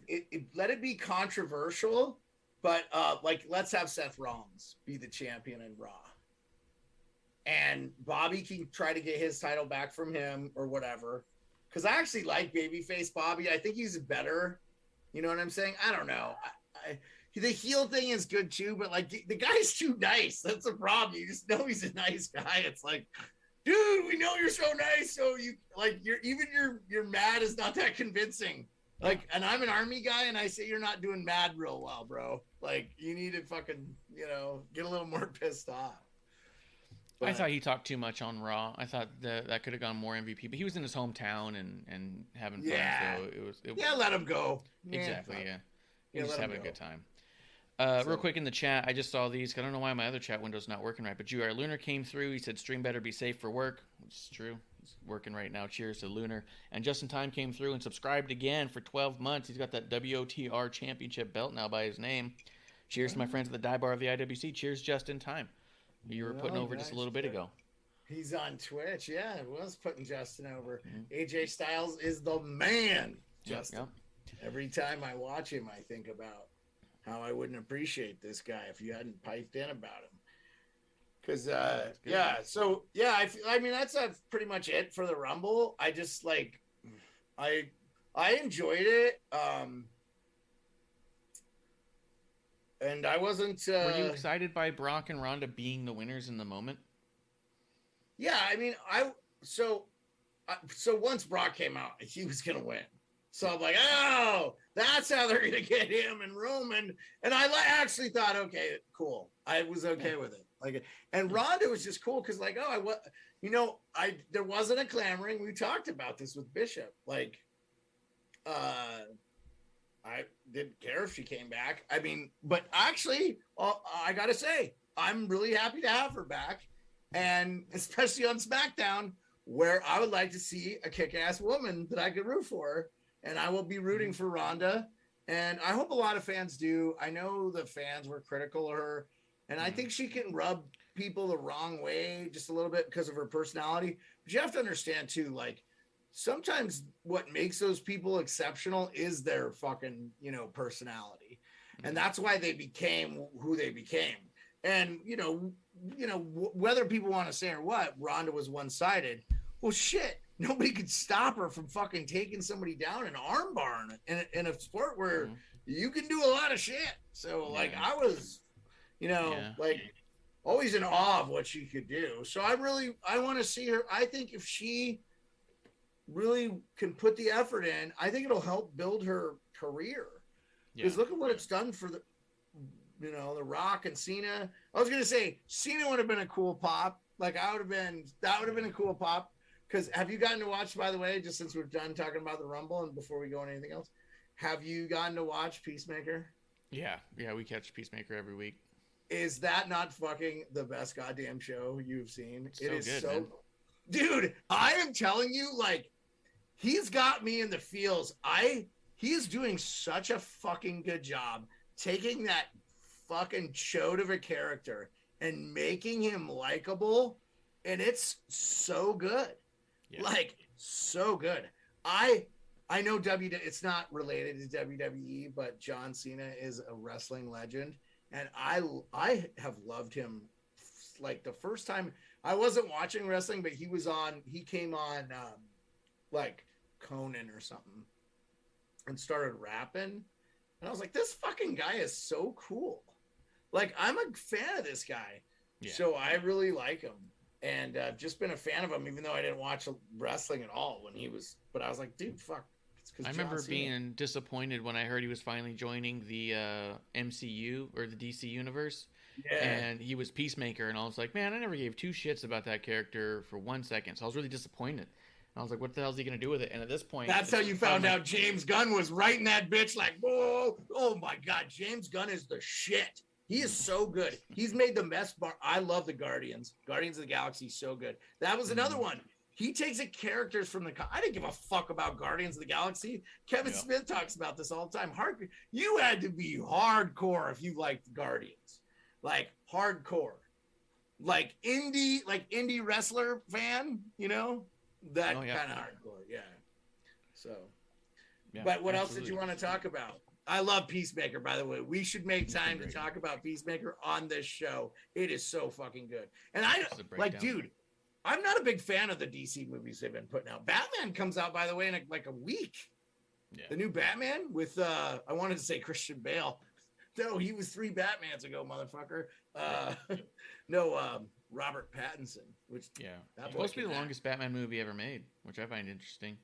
let it be controversial, but like, let's have Seth Rollins be the champion in Raw. And Bobby can try to get his title back from him or whatever. Because I actually like babyface Bobby. I think he's better. You know what I'm saying? I don't know. The heel thing is good too, but like the guy's too nice. That's the problem. You just know he's a nice guy. It's like, dude, we know you're so nice. So you like your mad is not that convincing. Like, and I'm an Army guy, and I say you're not doing mad real well, bro. Like, you need to fucking, get a little more pissed off. But I thought he talked too much on Raw. I thought that could have gone more MVP, but he was in his hometown and having fun. Yeah. So it let him go. Exactly. Yeah. He was let having him a good time. So- Real quick in the chat, I just saw these. I don't know why my other chat window's not working right, but Jr. Lunar came through. He said, stream better be safe for work, which is true. He's working right now. Cheers to Lunar. And Justin Time came through and subscribed again for 12 months. He's got that WOTR championship belt now by his name. Cheers to my friends at the Die Bar of the IWC. Cheers, Justin Time. You were putting over just a little bit ago. He's on Twitch. Yeah, I was putting Justin over. AJ Styles is the man, Justin. Yep. Every time I watch him, I think about how I wouldn't appreciate this guy if you hadn't piped in about him. Because, I mean, that's pretty much it for the Rumble. I just, like, I enjoyed it. And I wasn't... Were you excited by Brock and Ronda being the winners in the moment? Yeah, I mean, so once Brock came out, he was going to win. So I'm like, oh, that's how they're going to get him and Roman. And I actually thought, okay, cool. I was okay with it. Like, and Ronda was just cool because, like, there wasn't a clamoring. We talked about this with Bishop. Like, I didn't care if she came back. I mean, but actually, I got to say, I'm really happy to have her back. And especially on SmackDown, where I would like to see a kick-ass woman that I could root for. And I will be rooting for Ronda. And I hope a lot of fans do. I know the fans were critical of her. And I think she can rub people the wrong way just a little bit because of her personality. But you have to understand, too, like, sometimes what makes those people exceptional is their fucking, personality. And that's why they became who they became. And, whether people want to say or what, Ronda was one-sided. Well, shit. Nobody could stop her from fucking taking somebody down and armbar in a sport where you can do a lot of shit. So, like, I was, like, always in awe of what she could do. So I want to see her. I think if she really can put the effort in, I think it'll help build her career. Because look at what it's done for the Rock and Cena. I was going to say Cena would have been a cool pop. Like, that would have been a cool pop. Because have you gotten to watch, by the way, just since we're done talking about the Rumble and before we go on anything else, have you gotten to watch Peacemaker? Yeah, we catch Peacemaker every week. Is that not fucking the best goddamn show you've seen? It is good, man. Dude, I am telling you, like, he's got me in the feels. He's doing such a fucking good job taking that fucking chode of a character and making him likable, and it's so good. Yeah. Like, so good. I know it's not related to WWE, but John Cena is a wrestling legend, and I have loved him. Like, the first time I wasn't watching wrestling, but he came on like Conan or something and started rapping, and I was like, this fucking guy is so cool. Like, I'm a fan of this guy. Yeah. So I really like him. And just been a fan of him, even though I didn't watch wrestling at all when he was. But I was like, dude, fuck, it's I remember being disappointed when I heard he was finally joining the MCU or the DC universe. Yeah. And he was Peacemaker, and I was like, man, I never gave two shits about that character for 1 second. So I was really disappointed. And I was like, what the hell is he going to do with it? And at this point... That's how you found out James Gunn was writing that bitch like, whoa, oh my God, James Gunn is the shit. He is so good. He's made the best bar. I love the Guardians. Guardians of the Galaxy, so good. That was another one. He takes the characters from the... I didn't give a fuck about Guardians of the Galaxy. Kevin Smith talks about this all the time. You had to be hardcore if you liked Guardians. Like hardcore, like indie wrestler fan, you know, that kind of hardcore. Yeah. So, but what else did you want to talk about? I love Peacemaker, by the way. We should make time to talk about Peacemaker on this show. It is so fucking good. And dude, I'm not a big fan of the DC movies they've been putting out. Batman comes out, by the way, in like a week. Yeah. The new Batman with, I wanted to say Christian Bale. No, he was 3 Batmans ago, motherfucker. Robert Pattinson. Which it's supposed to be the longest Batman movie ever made, which I find interesting.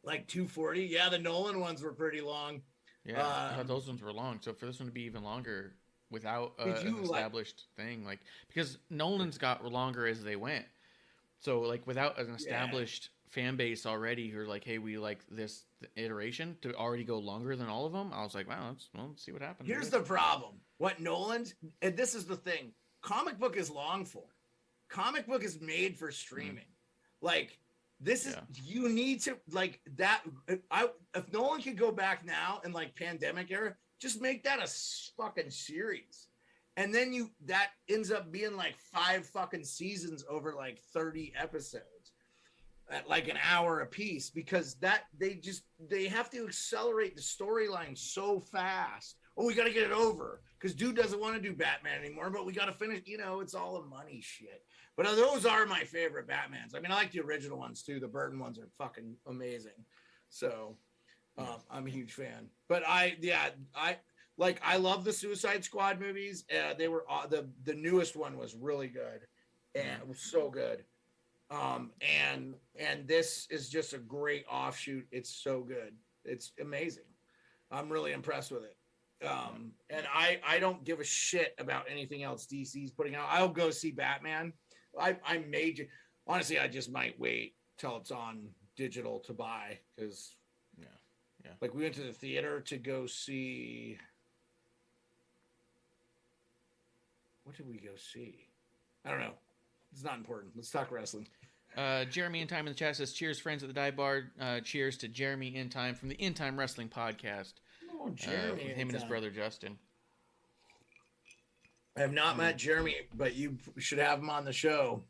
Like 240. Yeah, the Nolan ones were pretty long. Yeah, I thought those ones were long. So for this one to be even longer without an established thing, like because Nolan's got longer as they went. So like without an established fan base already who're like, hey, we like this iteration to already go longer than all of them. I was like, wow, let's see what happens. Here's the problem. What Nolan's, and this is the thing, comic book is long form. Comic book is made for streaming. Like this is, you need to like that. If Nolan could go back now in like pandemic era, just make that a fucking series. And then that ends up being like 5 fucking seasons over like 30 episodes. At like an hour a piece, because they have to accelerate the storyline so fast. Oh, we got to get it over because dude doesn't want to do Batman anymore, but we got to finish. You know, it's all a money shit. But those are my favorite Batmans. I mean, I like the original ones too. The Burton ones are fucking amazing. So I'm a huge fan. But I love the Suicide Squad movies. They were the newest one was really good, and it was so good. And this is just a great offshoot. It's so good. It's amazing. I'm really impressed with it. And I don't give a shit about anything else DC's putting out. I'll go see Batman. Honestly, I just might wait till it's on digital to buy because like we went to the theater to go see. What did we go see? I don't know. It's not important. Let's talk wrestling. Jeremy in Time in the chat says, cheers, friends at the dive bar. Cheers to Jeremy in Time from the In Time Wrestling Podcast. Oh, Jeremy. With him and his brother, Justin. I have not met Jeremy, but you should have him on the show.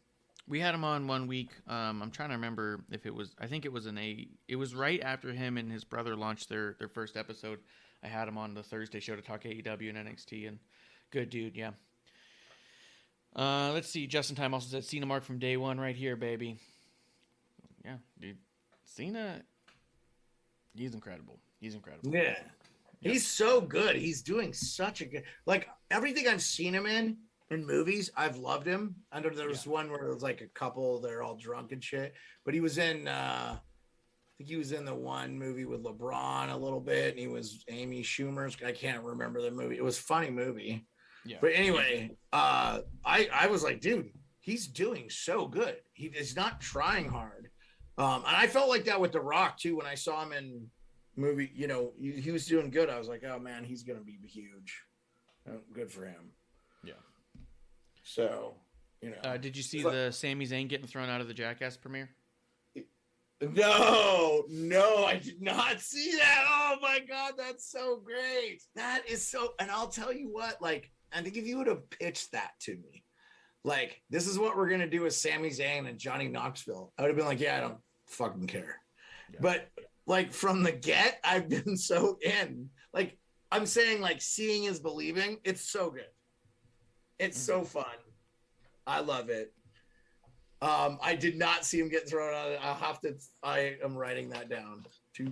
We had him on one week. I'm trying to remember if it was, I think it was it was right after him and his brother launched their first episode. I had him on the Thursday show to talk AEW and NXT, and good dude, yeah. Let's see. Justin Time also said Cena mark from day one right here, baby. Yeah, dude. Cena, he's incredible. Yeah. He's so good. He's doing such a good, like everything I've seen him in movies, I've loved him. I know there was one where it was like a couple, they're all drunk and shit, but he was in, I think he was in the one movie with LeBron a little bit, and he was Amy Schumer's, I can't remember the movie. It was a funny movie. Yeah. But anyway, I was like, dude, he's doing so good. He is not trying hard. And I felt like that with The Rock too. When I saw him in movie, you know, he was doing good. I was like, oh man, he's going to be huge. Good for him. Yeah. So, you know, did you see the Sami Zayn getting thrown out of the Jackass premiere? No, I did not see that. Oh my God, that's so great. That is so, and I'll tell you what, like, I think if you would have pitched that to me, like, this is what we're going to do with Sami Zayn and Johnny Knoxville, I would have been like, yeah, I don't fucking care. Yeah. But like from the get, I've been so in. Like, I'm saying, like, seeing is believing. It's so good. It's so fun. I love it. I did not see him get thrown out. I am writing that down.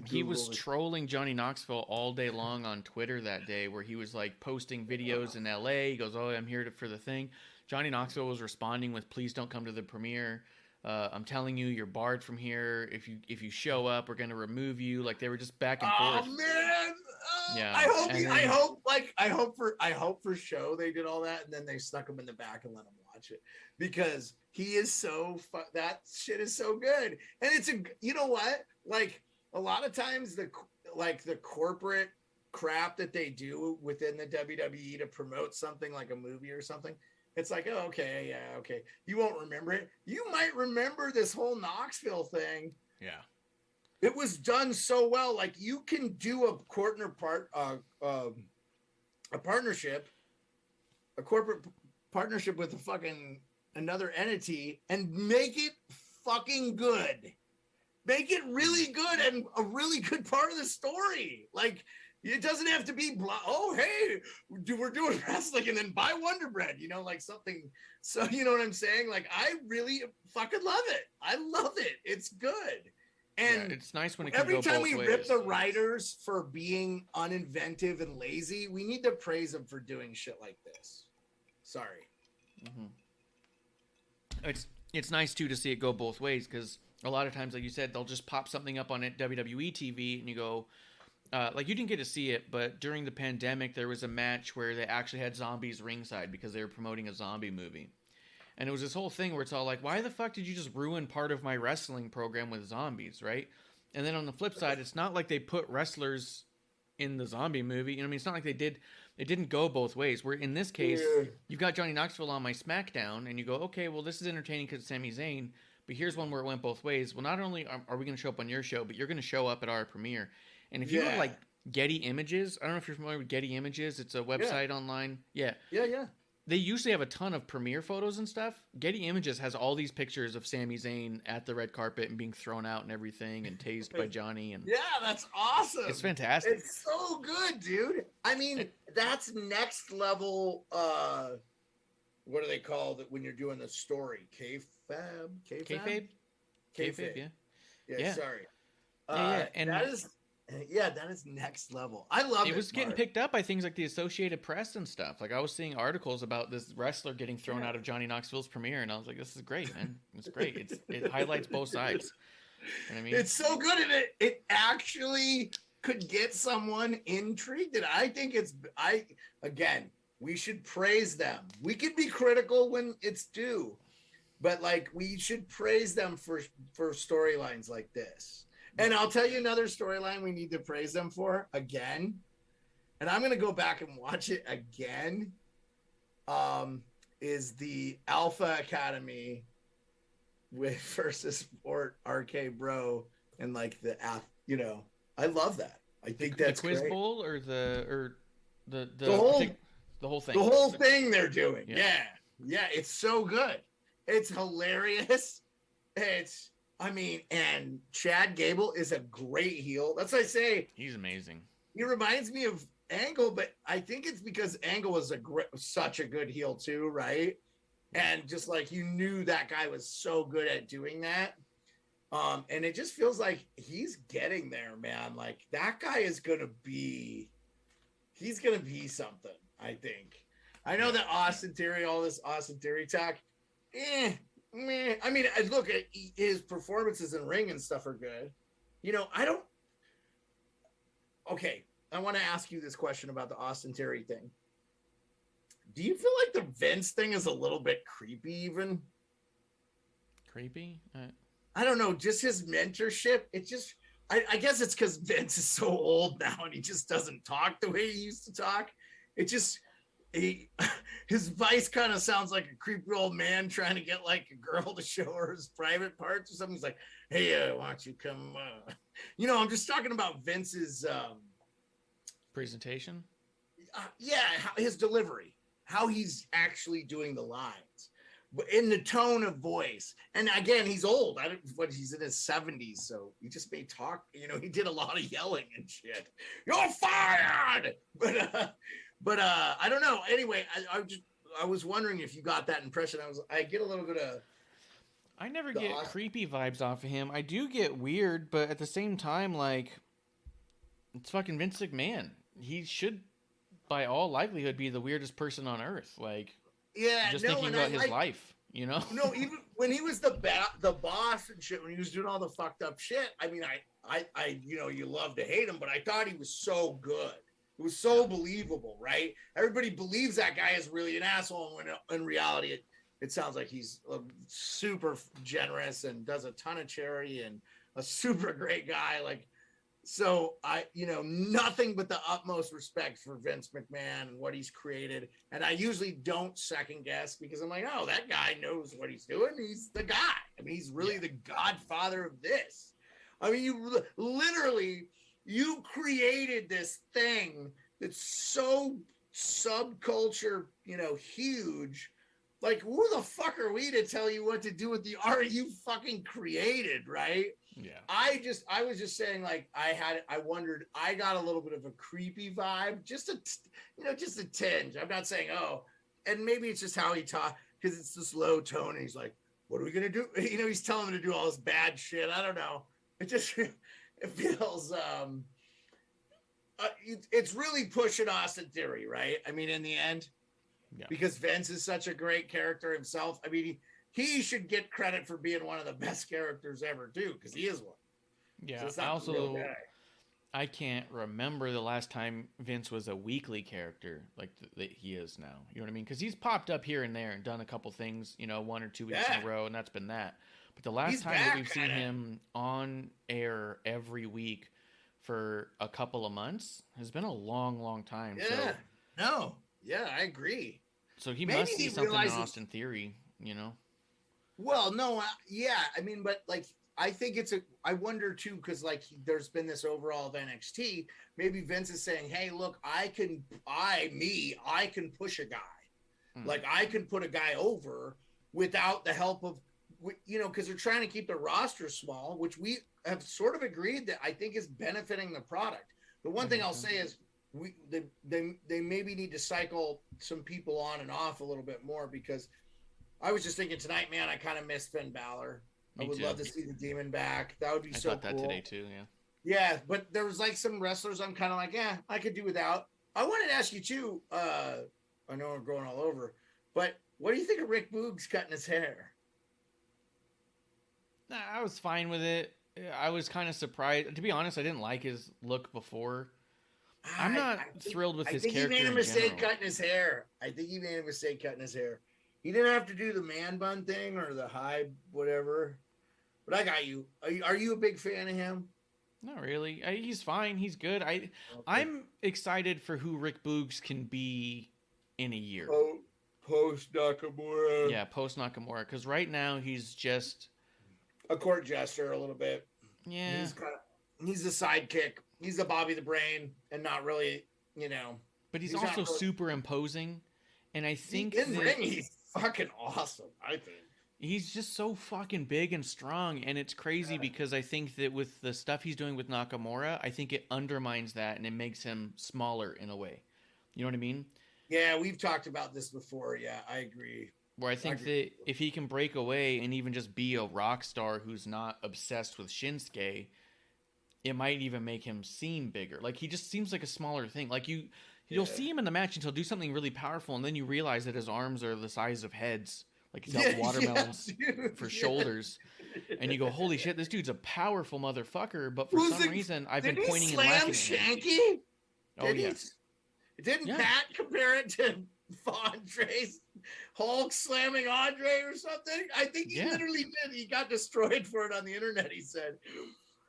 He was trolling Johnny Knoxville all day long on Twitter that day, where he was like posting videos in LA. He goes, oh, I'm here for the thing. Johnny Knoxville was responding with, please don't come to the premiere. I'm telling you, you're barred from here. If you show up, we're gonna remove you. Like they were just back and Oh forth. man. Yeah. I hope for show they did all that and then they stuck him in the back and let him watch it because he is that shit is so good. And it's you know what? Like a lot of times the corporate crap that they do within the WWE to promote something like a movie or something. It's like, oh, okay, yeah, okay. You won't remember it. You might remember this whole Knoxville thing. Yeah. It was done so well. Like you can do a partnership, a corporate partnership with a fucking another entity and make it fucking good. Make it really good and a really good part of the story. Like it doesn't have to be, oh, hey, we're doing wrestling and then buy Wonder Bread, you know, like something. So, you know what I'm saying? Like, I really fucking love it. I love it. It's good. And it's nice when it can every go time both we ways. rip the writers for being uninventive and lazy, we need to praise them for doing shit like this. Sorry. Mm-hmm. It's nice too to see it go both ways because a lot of times, like you said, they'll just pop something up on WWE TV and you go, like you didn't get to see it, but during the pandemic, there was a match where they actually had zombies ringside because they were promoting a zombie movie. And it was this whole thing where it's all like, why the fuck did you just ruin part of my wrestling program with zombies, right? And then on the flip side, it's not like they put wrestlers in the zombie movie. You know what I mean? It's not like it didn't go both ways. Where in this case, you've got Johnny Knoxville on my SmackDown, and you go, okay, well, this is entertaining because it's Sami Zayn, but here's one where it went both ways. Well, not only are we going to show up on your show, but you're going to show up at our premiere. And if you go to like Getty Images, I don't know if you're familiar with Getty Images. It's a website online. Yeah. They usually have a ton of premiere photos and stuff. Getty Images has all these pictures of Sami Zayn at the red carpet and being thrown out and everything and tased by Johnny. And yeah, that's awesome. It's fantastic. It's so good, dude. I mean, that's next level. What do they call it when you're doing the story? Kayfabe? Yeah. Sorry. And that is next level. I love it. It was getting picked up by things like the Associated Press and stuff. Like I was seeing articles about this wrestler getting thrown out of Johnny Knoxville's premiere, and I was like, "This is great, man! It's great. It highlights both sides." You know what I mean? It's so good, and it actually could get someone intrigued. And I think we should praise them. We could be critical when it's due, but like we should praise them for storylines like this. And I'll tell you another storyline we need to praise them for again. And I'm going to go back and watch it again. Is the Alpha Academy versus RK Bro and like I love that. I think that's the quiz great. bowl or the whole thing. The whole thing they're doing. Yeah. It's so good. It's hilarious. And Chad Gable is a great heel. That's what I say. He's amazing. He reminds me of Angle, but I think it's because Angle was such a good heel too, right? And just like you knew that guy was so good at doing that. And it just feels like he's getting there, man. Like that guy is he's gonna be something, I think. I know that Austin Theory, all this Austin Theory talk, man, I mean, look at his performances in ring and stuff are good. Okay, I want to ask you this question about the Austin Theory thing. Do you feel like the Vince thing is a little bit creepy even? Creepy? I don't know, just his mentorship. I guess it's because Vince is so old now and he just doesn't talk the way he used to talk. His voice kind of sounds like a creepy old man trying to get like a girl to show her his private parts or something. He's like, hey, why don't you come? I'm just talking about Vince's presentation. His delivery, how he's actually doing the lines, but in the tone of voice. And again, he's old. He's in his 70s, so he just may talk. He did a lot of yelling and shit. You're fired, But I don't know. Anyway, I was wondering if you got that impression. I get a little bit of. I never get creepy vibes off of him. I do get weird, but at the same time, like, it's fucking Vince McMahon. He should, by all likelihood, be the weirdest person on earth. Like, yeah, just thinking about his life. you know? No, even when he was the boss and shit, when he was doing all the fucked up shit, I mean, I you love to hate him, but I thought he was so good. It was so believable, right? Everybody believes that guy is really an asshole, when in reality, it sounds like he's super generous and does a ton of charity and a super great guy. Like, so nothing but the utmost respect for Vince McMahon and what he's created. And I usually don't second guess, because I'm like, oh, that guy knows what he's doing. He's the guy. I mean, he's really the godfather of this. I mean, you literally, you created this thing that's so subculture, huge. Like, who the fuck are we to tell you what to do with the art you fucking created, right? Yeah. I was just saying, like, I wondered, I got a little bit of a creepy vibe, just a tinge. I'm not saying, oh, and maybe it's just how he talks, because it's this low tone, and he's like, what are we going to do? He's telling him to do all this bad shit. I don't know. It just, it feels, it's really pushing Austin Theory, right? I mean, in the end, because Vince is such a great character himself. I mean, he should get credit for being one of the best characters ever, too, because he is one. Yeah. So I can't remember the last time Vince was a weekly character like that he is now. You know what I mean? Because he's popped up here and there and done a couple things, 1 or 2 weeks in a row, and that's been that. But the last time that we've seen him on air every week for a couple of months has been a long, long time. Yeah. So, I agree. So he must see something in Austin Theory, Well, no, I mean, but like, I think I wonder too, because like there's been this overall of NXT. Maybe Vince is saying, hey, look, I can push a guy. Like, I can put a guy over without the help of, because they're trying to keep the roster small, which we have sort of agreed that I think is benefiting the product. The one thing I'll say is they maybe need to cycle some people on and off a little bit more, because I was just thinking tonight, man, I kind of miss Finn Balor. I would love to see the Demon back. That would be so cool. I thought that today too, Yeah, but there was like some wrestlers I'm kind of like, I could do without. I wanted to ask you too, I know we're going all over, but what do you think of Rick Boogs cutting his hair? Nah, I was fine with it. I was kind of surprised. To be honest, I didn't like his look before. I'm not thrilled with his character. I think he made a mistake cutting his hair. He didn't have to do the man bun thing or the high whatever. But I got you. Are you a big fan of him? Not really. He's fine. He's good. I'm excited for who Rick Boogs can be in a year. Post Nakamura. Yeah, post Nakamura. Because right now he's just a court jester a little bit. Yeah. He's a sidekick. He's a Bobby the Brain, and not really, But he's also really super imposing, and I think in ring he's fucking awesome. I think he's just so fucking big and strong, and it's crazy because I think that with the stuff he's doing with Nakamura, I think it undermines that and it makes him smaller in a way. You know what I mean? Yeah, we've talked about this before. Yeah, I agree. Where I think that if he can break away and even just be a rock star who's not obsessed with Shinsuke, it might even make him seem bigger. Like, he just seems like a smaller thing. Like, you'll see him in the match and he'll do something really powerful, and then you realize that his arms are the size of heads. Like, he's got watermelons for shoulders. And you go, holy shit, this dude's a powerful motherfucker. But for some reason, I've been pointing and laughing at him. Shanky? Oh, yeah. Didn't Pat compare it to Andre's Hulk slamming Andre or something? I think he literally did. He got destroyed for it on the internet, he said.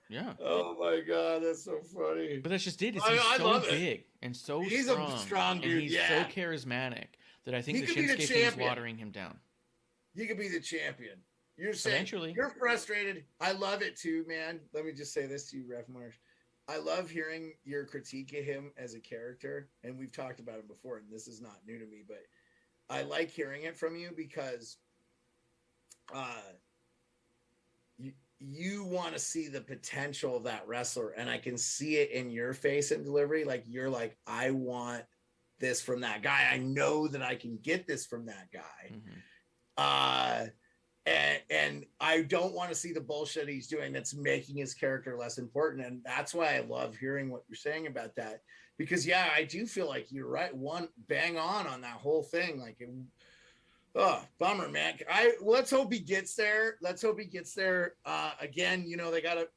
Yeah. Oh my God, that's so funny. But that's just it. He's so big and so strong. He's a strong dude. And he's so charismatic that I think the Shinsuke thing is watering him down. He could be the champion. You're saying eventually. You're frustrated. I love it too, man. Let me just say this to you, Ref Marsh. I love hearing your critique of him as a character, and we've talked about him before, and this is not new to me, but I like hearing it from you because you want to see the potential of that wrestler, and I can see it in your face and delivery. Like, you're like, I want this from that guy. I know that I can get this from that guy. Mm-hmm. And I don't want to see the bullshit he's doing that's making his character less important. And that's why I love hearing what you're saying about that. Because, I do feel like you're right. One bang on that whole thing. Like, Oh, bummer, man. Let's hope he gets there. Again, they gotta,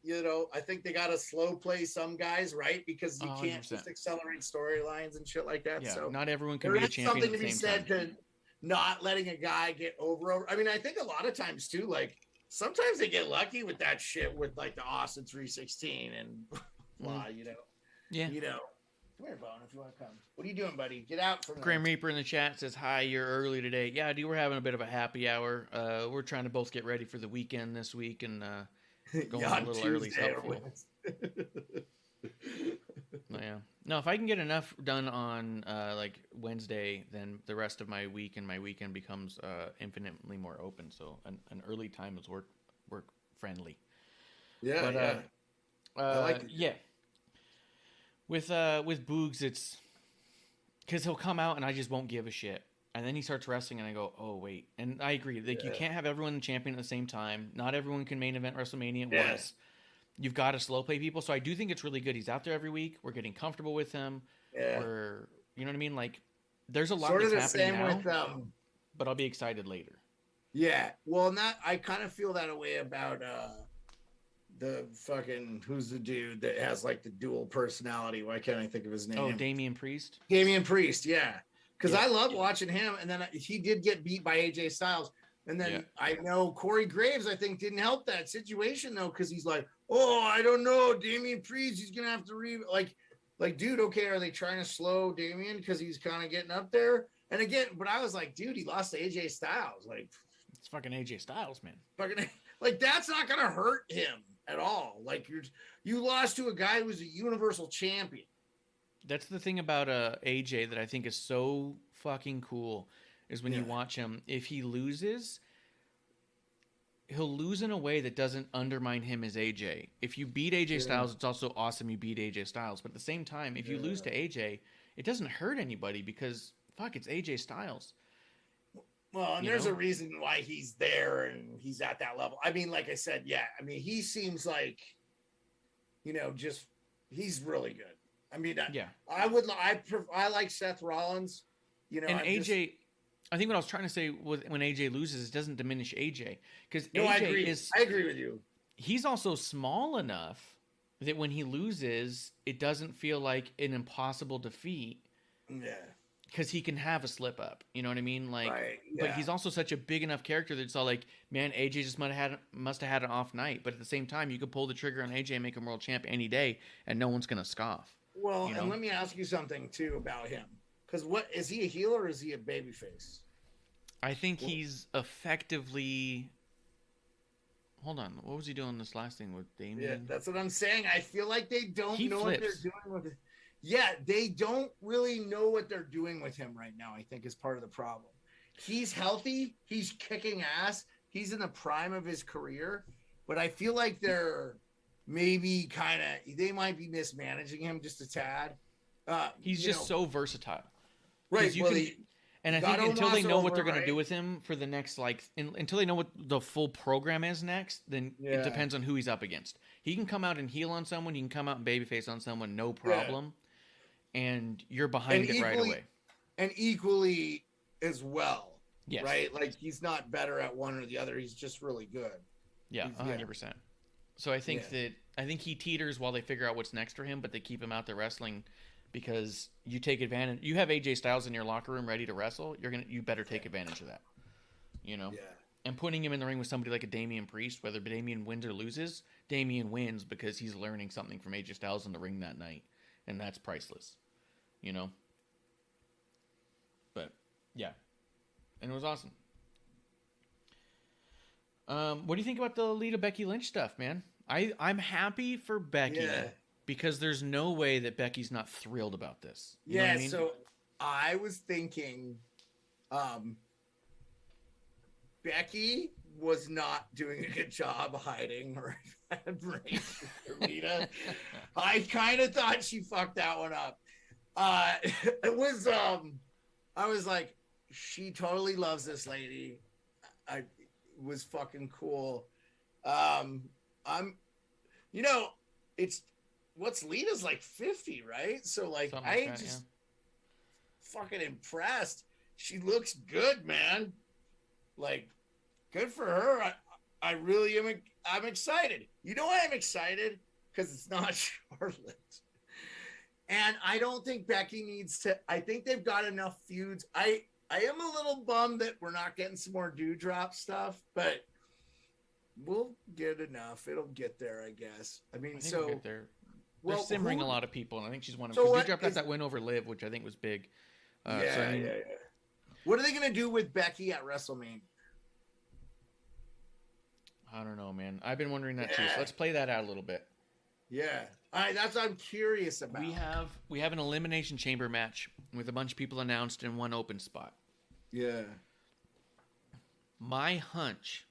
I think they gotta slow play some guys, right? Because you can't 100%. just accelerate storylines and shit like that. Yeah, So not everyone can there be a is champion something at to the be same said time. to not letting a guy get over. I mean, I think a lot of times too, like sometimes they get lucky with that shit with like the Austin 316 and blah, Yeah. Come here, Bone, if you want to come. What are you doing, buddy? Get out from Grim Reaper in the chat says, hi, you're early today. Yeah, dude, we're having a bit of a happy hour. We're trying to both get ready for the weekend this week and going a little early is helpful. Yeah. No, if I can get enough done on like Wednesday, then the rest of my week and my weekend becomes infinitely more open. So an early time is work friendly. Yeah, But, I like it. Yeah. With Boogs, it's because he'll come out and I just won't give a shit, and then he starts wrestling and I go, oh wait, and I agree. Like you can't have everyone champion at the same time. Not everyone can main event WrestleMania at once. You've got to slow play people. So I do think it's really good. He's out there every week. We're getting comfortable with him. Yeah. You know what I mean? Like there's a lot Sort of that's the happening same now, with but I'll be excited later. Yeah. Well, I kind of feel that way about the fucking, who's the dude that has like the dual personality? Why can't I think of his name? Oh, Damian Priest. Damian Priest, yeah. Because I love watching him, and then he did get beat by AJ Styles, and then I know Corey Graves, I think, didn't help that situation though, because he's like, oh, I don't know, Damian Priest, he's gonna have to like, dude, okay, are they trying to slow Damian because he's kind of getting up there? And again, but I was like, dude, he lost to AJ Styles, like, it's fucking AJ Styles, man. Fucking like that's not gonna hurt him at all. Like you lost to a guy who's a universal champion. That's the thing about AJ that I think is so fucking cool is when you watch him. If he loses, he'll lose in a way that doesn't undermine him as AJ. If you beat AJ Styles, it's also awesome you beat AJ Styles. But at the same time, if you lose to AJ, it doesn't hurt anybody because fuck, it's AJ Styles. Well, and there's a reason why he's there and he's at that level. I mean, like I said, I mean, he seems like, just he's really good. I mean, I like Seth Rollins, and AJ. I think what I was trying to say with when AJ loses, it doesn't diminish AJ because I agree with you. He's also small enough that when he loses, it doesn't feel like an impossible defeat. Yeah. Because he can have a slip up, you know what I mean? Like, but he's also such a big enough character that it's all like, man, AJ just must have had an off night. But at the same time, you could pull the trigger on AJ and make him world champ any day, and no one's gonna scoff. Well, and let me ask you something too about him, because what is he a heel or is he a babyface? I think he's effectively. Hold on, what was he doing this last thing with Damian? Yeah, that's what I'm saying. I feel like they don't know what they're doing with it. Yeah, they don't really know what they're doing with him right now, I think is part of the problem. He's healthy. He's kicking ass. He's in the prime of his career. But I feel like they're maybe they might be mismanaging him just a tad. He's just so versatile. Right. And I think until they know what they're going to do with him for the next, until they know what the full program is next, then it depends on who he's up against. He can come out and heel on someone. He can come out and babyface on someone, no problem. Yeah. And you're behind it right away. And equally as well. Yes. Right? Like, he's not better at one or the other. He's just really good. Yeah, 100%. So I think he teeters while they figure out what's next for him, but they keep him out there wrestling because you take advantage. You have AJ Styles in your locker room ready to wrestle. You better take advantage of that. Yeah. And putting him in the ring with somebody like a Damian Priest, whether Damian wins or loses, Damian wins because he's learning something from AJ Styles in the ring that night, and that's priceless. But yeah, and it was awesome. What do you think about the Lita Becky Lynch stuff, man? I'm happy for Becky because there's no way that Becky's not thrilled about this. You know what I mean? So I was thinking, Becky was not doing a good job hiding her admiration for Lita. I kind of thought she fucked that one up. It was I was like, she totally loves this lady. It was fucking cool. What's Lita's like 50, right? So like fucking impressed. She looks good, man. like, good for her. I really am. I'm excited. You know why I'm excited? Because it's not Charlotte. And I don't think Becky needs to. I think they've got enough feuds. I am a little bummed that we're not getting some more Dewdrop stuff, but we'll get enough. It'll get there, I guess. I mean, we'll get there. They're simmering a lot of people, and I think she's one of them. Dewdrop got that win over Liv, which I think was big. Yeah. What are they going to do with Becky at WrestleMania? I don't know, man. I've been wondering that too. So let's play that out a little bit. Yeah. All right, that's what I'm curious about. We have an Elimination Chamber match with a bunch of people announced in one open spot. Yeah. My hunch,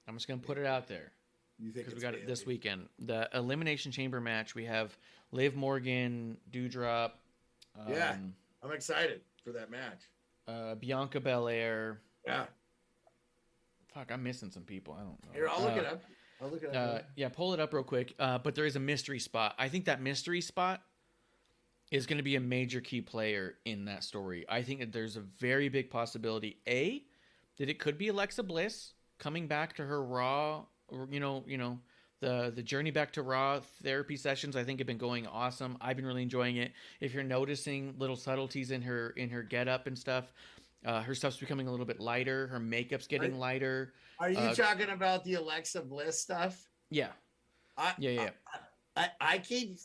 I'm just going to put it out there. You think because we got it this weekend. The Elimination Chamber match, we have Liv Morgan, Dewdrop. I'm excited for that match. Bianca Belair. Yeah. Fuck, I'm missing some people. I don't know. Here, I'll look it up. Yeah, pull it up real quick. But there is a mystery spot. I think that mystery spot is going to be a major key player in that story. I think that there's a very big possibility. That it could be Alexa Bliss coming back to her Raw. The journey back to Raw therapy sessions, I think, have been going awesome. I've been really enjoying it. If you're noticing little subtleties in her getup and stuff, her stuff's becoming a little bit lighter. Her makeup's getting lighter. Are you talking about the Alexa Bliss stuff? Yeah. I keep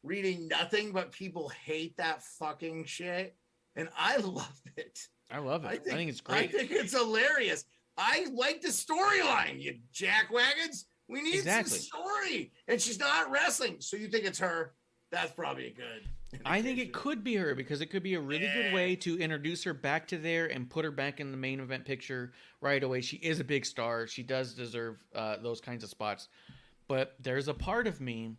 reading nothing but people hate that fucking shit, and I love it. I love it. I think it's great. I think it's hilarious. I like the storyline, you jackwagons. We need some story. And she's not wrestling. So you think it's her? That's probably a good. I think it could be her because it could be a really good way to introduce her back to there and put her back in the main event picture right away. She is a big star. She does deserve those kinds of spots. But there's a part of me,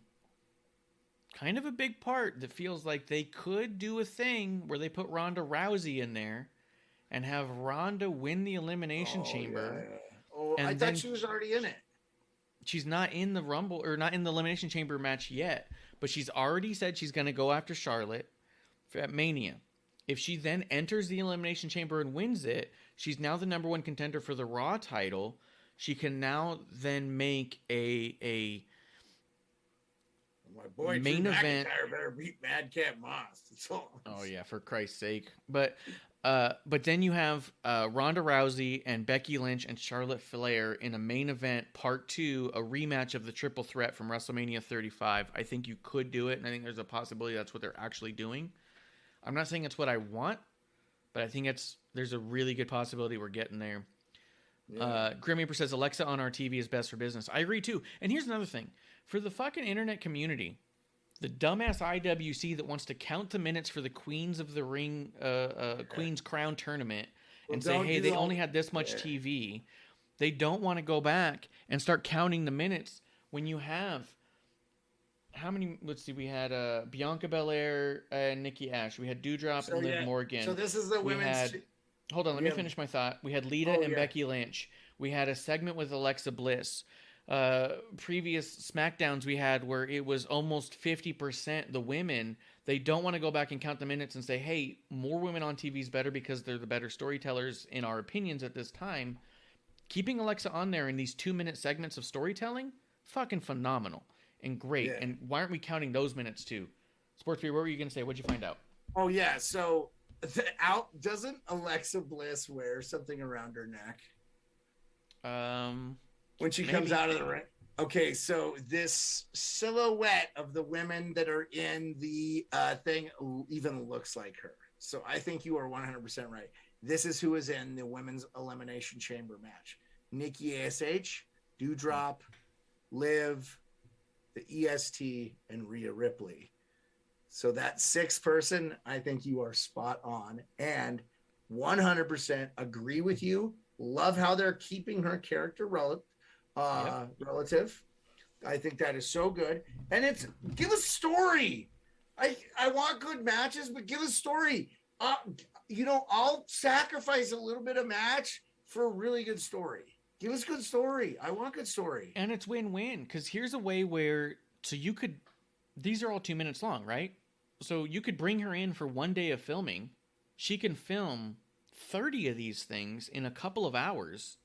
kind of a big part, that feels like they could do a thing where they put Ronda Rousey in there and have Ronda win the Elimination Chamber. Yeah. Oh, I thought she was already in it. She's not in the Rumble or not in the Elimination Chamber match yet, but she's already said she's going to go after Charlotte at Mania. If she then enters the Elimination Chamber and wins it, she's now the number one contender for the Raw title. She can now then make a my boy main Drew event. McIntyre better beat Madcap Moss. Oh yeah, for Christ's sake! But then you have Ronda Rousey and Becky Lynch and Charlotte Flair in a main event, part 2, a rematch of the triple threat from WrestleMania 35. I think you could do it, and I think there's a possibility that's what they're actually doing. I'm not saying it's what I want, but I think there's a really good possibility we're getting there. Yeah. Grim Reaper says Alexa on our TV is best for business. I agree too. And here's another thing. For the fucking internet community, the dumbass IWC that wants to count the minutes for the Queens of the Ring, Queen's Crown tournament and say, hey, they only had this much TV. They don't want to go back and start counting the minutes when you have, how many, let's see, we had Bianca Belair and Nikki Ash. We had Dewdrop and Liv Morgan. So this is the women's... Hold on, let me finish my thought. We had Lita and Becky Lynch. We had a segment with Alexa Bliss. Previous SmackDowns we had where it was almost 50% the women. They don't want to go back and count the minutes and say, hey, more women on TV is better because they're the better storytellers in our opinions at this time. Keeping Alexa on there in these 2-minute segments of storytelling, fucking phenomenal and great. Yeah. And why aren't we counting those minutes too? Sports Beard, what were you going to say? What'd you find out? Oh, yeah. So doesn't Alexa Bliss wear something around her neck? When she comes out of the ring. Okay, so this silhouette of the women that are in the thing even looks like her. So I think you are 100% right. This is who is in the women's Elimination Chamber match. Nikki ASH, Dewdrop, Liv, the EST, and Rhea Ripley. So that 6th person, I think you are spot on. And 100% agree with you. Love how they're keeping her character relative. I think that is so good. And it's give a story. I want good matches, but give a story. I'll sacrifice a little bit of match for a really good story. Give us good story. I want good story. And it's win-win because here's a way where these are all 2 minutes long, right? So you could bring her in for one day of filming. She can film 30 of these things in a couple of hours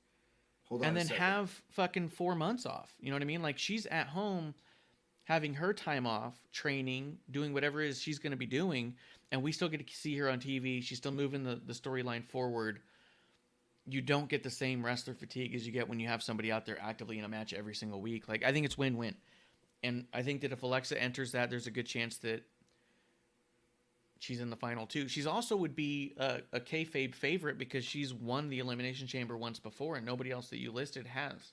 Hold on and a then second. have fucking 4 months off. You know what I mean? Like, she's at home having her time off, training, doing whatever it is she's going to be doing, and we still get to see her on TV. She's still moving the storyline forward. You don't get the same wrestler fatigue as you get when you have somebody out there actively in a match every single week. Like, I think it's win-win. And I think that if Alexa enters that, there's a good chance that she's in the final two. She's also would be a kayfabe favorite because she's won the Elimination Chamber once before, and nobody else that you listed has.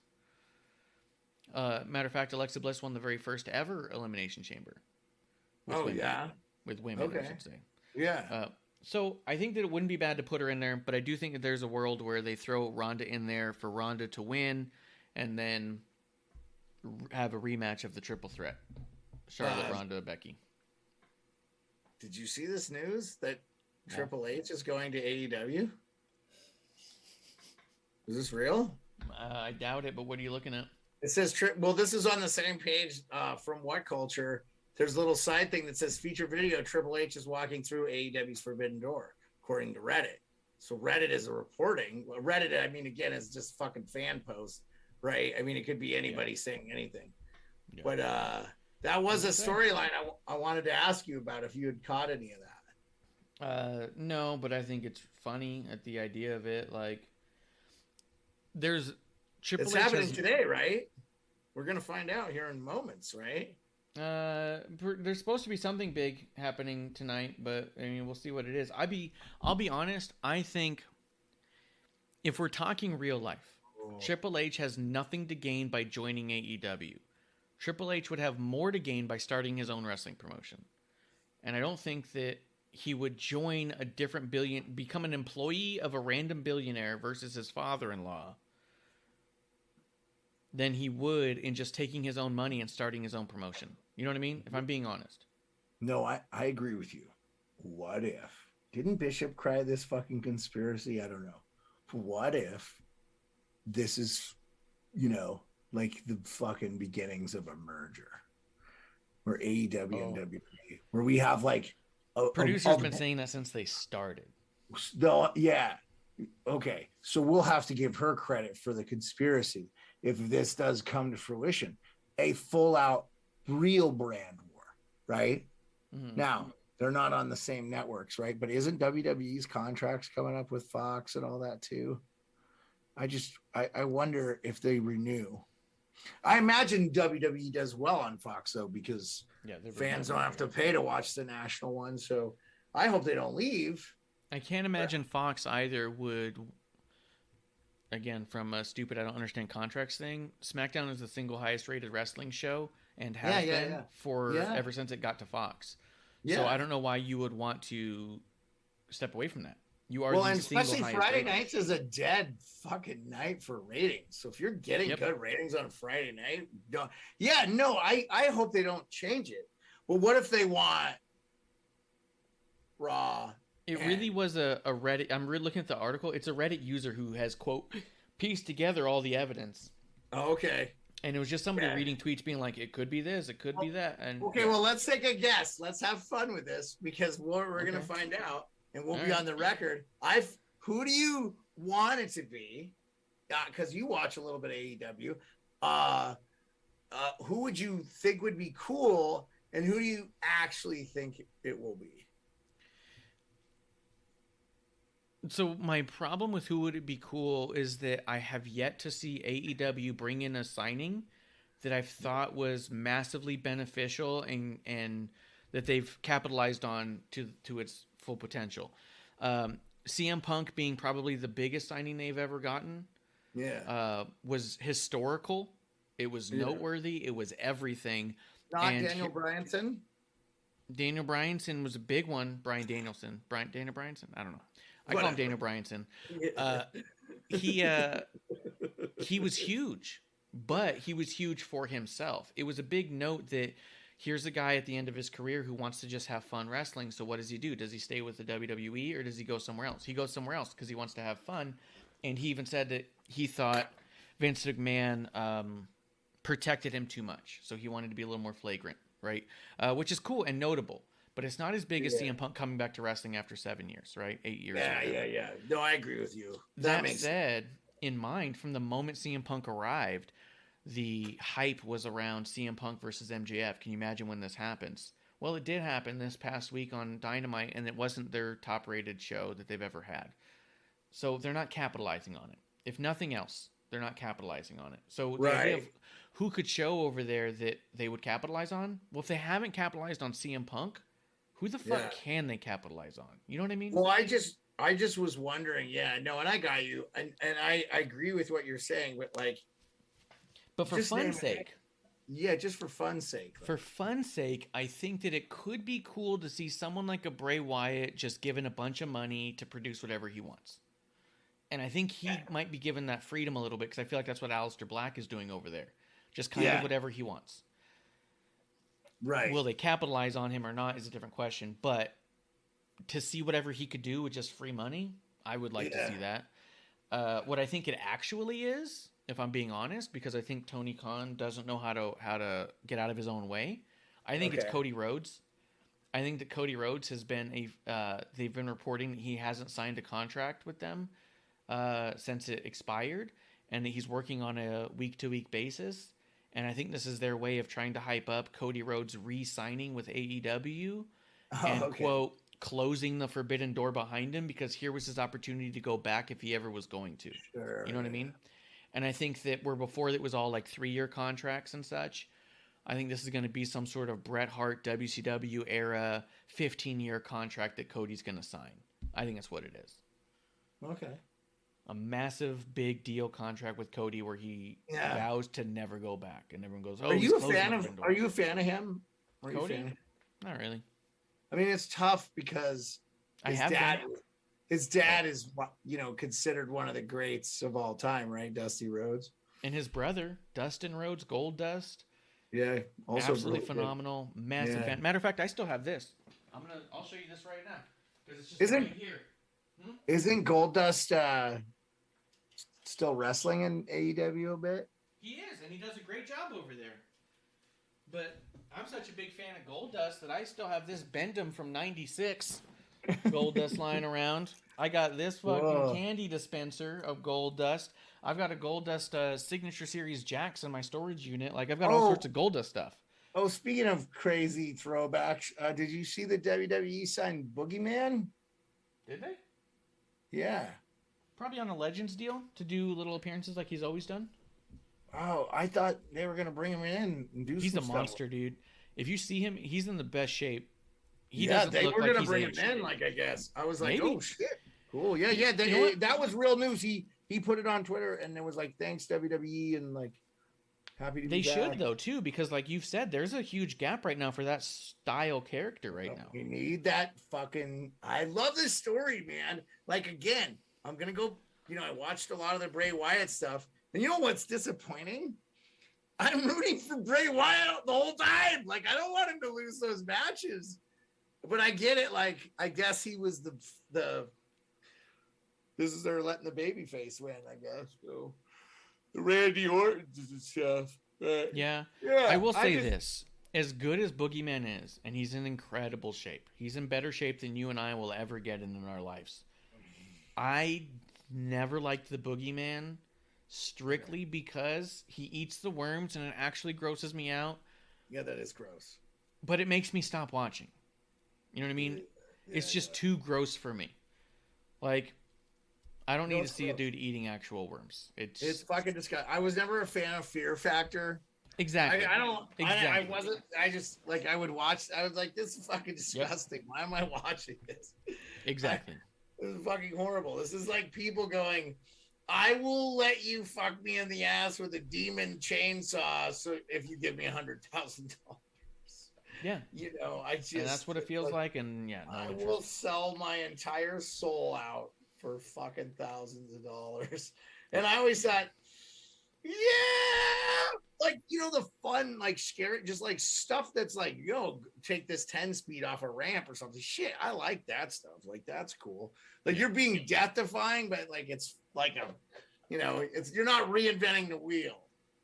Matter of fact, Alexa Bliss won the very first ever Elimination Chamber. With women. Yeah. With women, Okay. I should say. Yeah. So I think that it wouldn't be bad to put her in there, but I do think that there's a world where they throw Ronda in there for Ronda to win, and then have a rematch of the triple threat: Charlotte, Ronda, Becky. Did you see this news that Triple H is going to AEW? Is this real? I doubt it, but what are you looking at? It says, well, this is on the same page from What Culture. There's a little side thing that says feature video. Triple H is walking through AEW's Forbidden Door, according to Reddit. So Reddit is a reporting. Reddit, I mean, again, is just fucking fan post, right? I mean, it could be anybody saying anything. Yeah. But that was a storyline I wanted to ask you about if you had caught any of that. No, but I think it's funny at the idea of it. Like, there's Triple It's H happening today, right? We're gonna find out here in moments, right? There's supposed to be something big happening tonight, but I mean, we'll see what it is. I'll be honest. I think if we're talking real life, Triple H has nothing to gain by joining AEW. Triple H would have more to gain by starting his own wrestling promotion. And I don't think that he would join a different become an employee of a random billionaire versus his father-in-law than he would in just taking his own money and starting his own promotion. You know what I mean? If I'm being honest. No, I agree with you. What if? Didn't Bishop cry this fucking conspiracy? I don't know. What if this is, like the fucking beginnings of a merger where AEW and WWE, where we have like producers been saying that since they started. Yeah. Okay. So we'll have to give her credit for the conspiracy if this does come to fruition, a full out real brand war, right? Mm-hmm. Now, they're not on the same networks, right? But isn't WWE's contracts coming up with Fox and all that too? I wonder if they renew. I imagine WWE does well on Fox though, because fans don't have to pay to watch the national one. So I hope they don't leave. I can't imagine Fox either would, again, from a stupid I don't understand contracts thing, SmackDown is the single highest rated wrestling show and has been for ever since it got to Fox. Yeah. So I don't know why you would want to step away from that. You are and especially Friday nights is a dead fucking night for ratings. So if you're getting good ratings on Friday night, I hope they don't change it. Well, what if they want Raw? It really was a Reddit. I'm really looking at the article. It's a Reddit user who has, quote, pieced together all the evidence. Oh, okay. And it was just somebody reading tweets being like, it could be this, it could be that. And well, let's take a guess. Let's have fun with this because we're going to find out and we'll be on the record. Who do you want it to be? Because you watch a little bit of AEW. Who would you think would be cool and who do you actually think it will be? So my problem with who would it be cool is that I have yet to see AEW bring in a signing that I've thought was massively beneficial and that they've capitalized on to its full potential. CM Punk being probably the biggest signing they've ever gotten. Was historical. It was noteworthy. It was everything. Daniel Bryanson. Daniel Bryanson was a big one. Daniel Bryanson. I don't know. I call him Daniel Bryanson. He was huge, but he was huge for himself. It was a big note that here's a guy at the end of his career who wants to just have fun wrestling. So what does he do? Does he stay with the WWE or does he go somewhere else? He goes somewhere else because he wants to have fun. And he even said that he thought Vince McMahon protected him too much. So he wanted to be a little more flagrant, right? Which is cool and notable. but it's not as big as CM Punk coming back to wrestling after 7 years, right? 8 years. Yeah. No, I agree with you. That makes said, in mind, from the moment CM Punk arrived, the hype was around CM Punk versus MJF. Can you imagine when this happens? Well, it did happen this past week on Dynamite, and it wasn't their top-rated show that they've ever had. So they're not capitalizing on it. If nothing else, they're not capitalizing on it. So the idea of who could show over there that they would capitalize on? Well, if they haven't capitalized on CM Punk, who the fuck can they capitalize on? You know what I mean? Well, I just was wondering. Yeah, no, and I got you, and I agree with what you're saying, but for fun's sake. Yeah, just for fun's sake. For fun's sake, I think that it could be cool to see someone like a Bray Wyatt just given a bunch of money to produce whatever he wants. And I think he might be given that freedom a little bit because I feel like that's what Aleister Black is doing over there. Just kind of whatever he wants. Right. Will they capitalize on him or not is a different question. But to see whatever he could do with just free money, I would like to see that. What I think it actually is, if I'm being honest, because I think Tony Khan doesn't know how to get out of his own way. I think it's Cody Rhodes. I think that Cody Rhodes has been they've been reporting he hasn't signed a contract with them since it expired, and that he's working on a week-to-week basis. And I think this is their way of trying to hype up Cody Rhodes re-signing with AEW and, quote, closing the forbidden door behind him because here was his opportunity to go back if he ever was going to. Sure. You know what I mean? And I think that where before it was all like 3-year contracts and such, I think this is going to be some sort of Bret Hart WCW era 15-year contract that Cody's going to sign. I think that's what it is. Okay. A massive, big deal contract with Cody where he vows to never go back, and everyone goes, "Oh, Are you a fan of him? Cody? Not really. I mean, it's tough because his dad is, considered one of the greats of all time, right? Dusty Rhodes. And his brother, Dustin Rhodes, Gold Dust. Yeah, also absolutely phenomenal, massive fan. Matter of fact, I still have this. I'll show you this right now because it's just right here. Isn't Gold Dust still wrestling in AEW a bit? He is, and he does a great job over there. But I'm such a big fan of Gold Dust that I still have this Bendham from '96 Gold Dust lying around. I got this fucking candy dispenser of Gold Dust. I've got a Gold Dust Signature Series Jacks in my storage unit. Like, I've got all sorts of Gold Dust stuff. Oh, speaking of crazy throwbacks, did you see the WWE sign Boogeyman? Did they? Yeah. Probably on a Legends deal to do little appearances like he's always done. Oh, I thought they were going to bring him in and do He's some a stuff. Monster, dude. If you see him, he's in the best shape. They were going to bring him in, like, I guess. I was like, oh, shit. Cool. Yeah. That was real news. He put it on Twitter, and it was like, thanks, WWE, and, like, happy to be back. They should, though, too, because, like you've said, there's a huge gap right now for that style character right now. We need that fucking... I love this story, man. Like, again, I'm going to go... I watched a lot of the Bray Wyatt stuff, and you know what's disappointing? I'm rooting for Bray Wyatt the whole time. Like, I don't want him to lose those matches. But I get it. Like, I guess he was the this is their letting the baby face win, I guess. So the Randy Ortons and stuff. But, yeah. I will say this. As good as Boogeyman is, and he's in incredible shape. He's in better shape than you and I will ever get in our lives. I never liked the Boogeyman strictly because he eats the worms and it actually grosses me out. Yeah, that is gross. But it makes me stop watching. You know what I mean? It's just too gross for me. Like, I don't need to see a dude eating actual worms. It's fucking disgusting. I was never a fan of Fear Factor. Exactly. I wasn't. I just, like, I would watch. I was like, this is fucking disgusting. Why am I watching this? Exactly. This is fucking horrible. This is like people going, I will let you fuck me in the ass with a demon chainsaw so if you give me $100,000. Yeah. I just... And that's what it feels like, and I will sell my entire soul out for fucking thousands of dollars. And I always thought, like, the fun, like, scary, just like stuff that's like, take this 10-speed off a ramp or something. Shit, I like that stuff. Like, that's cool. Like, you're being death-defying, but like, it's like you're not reinventing the wheel.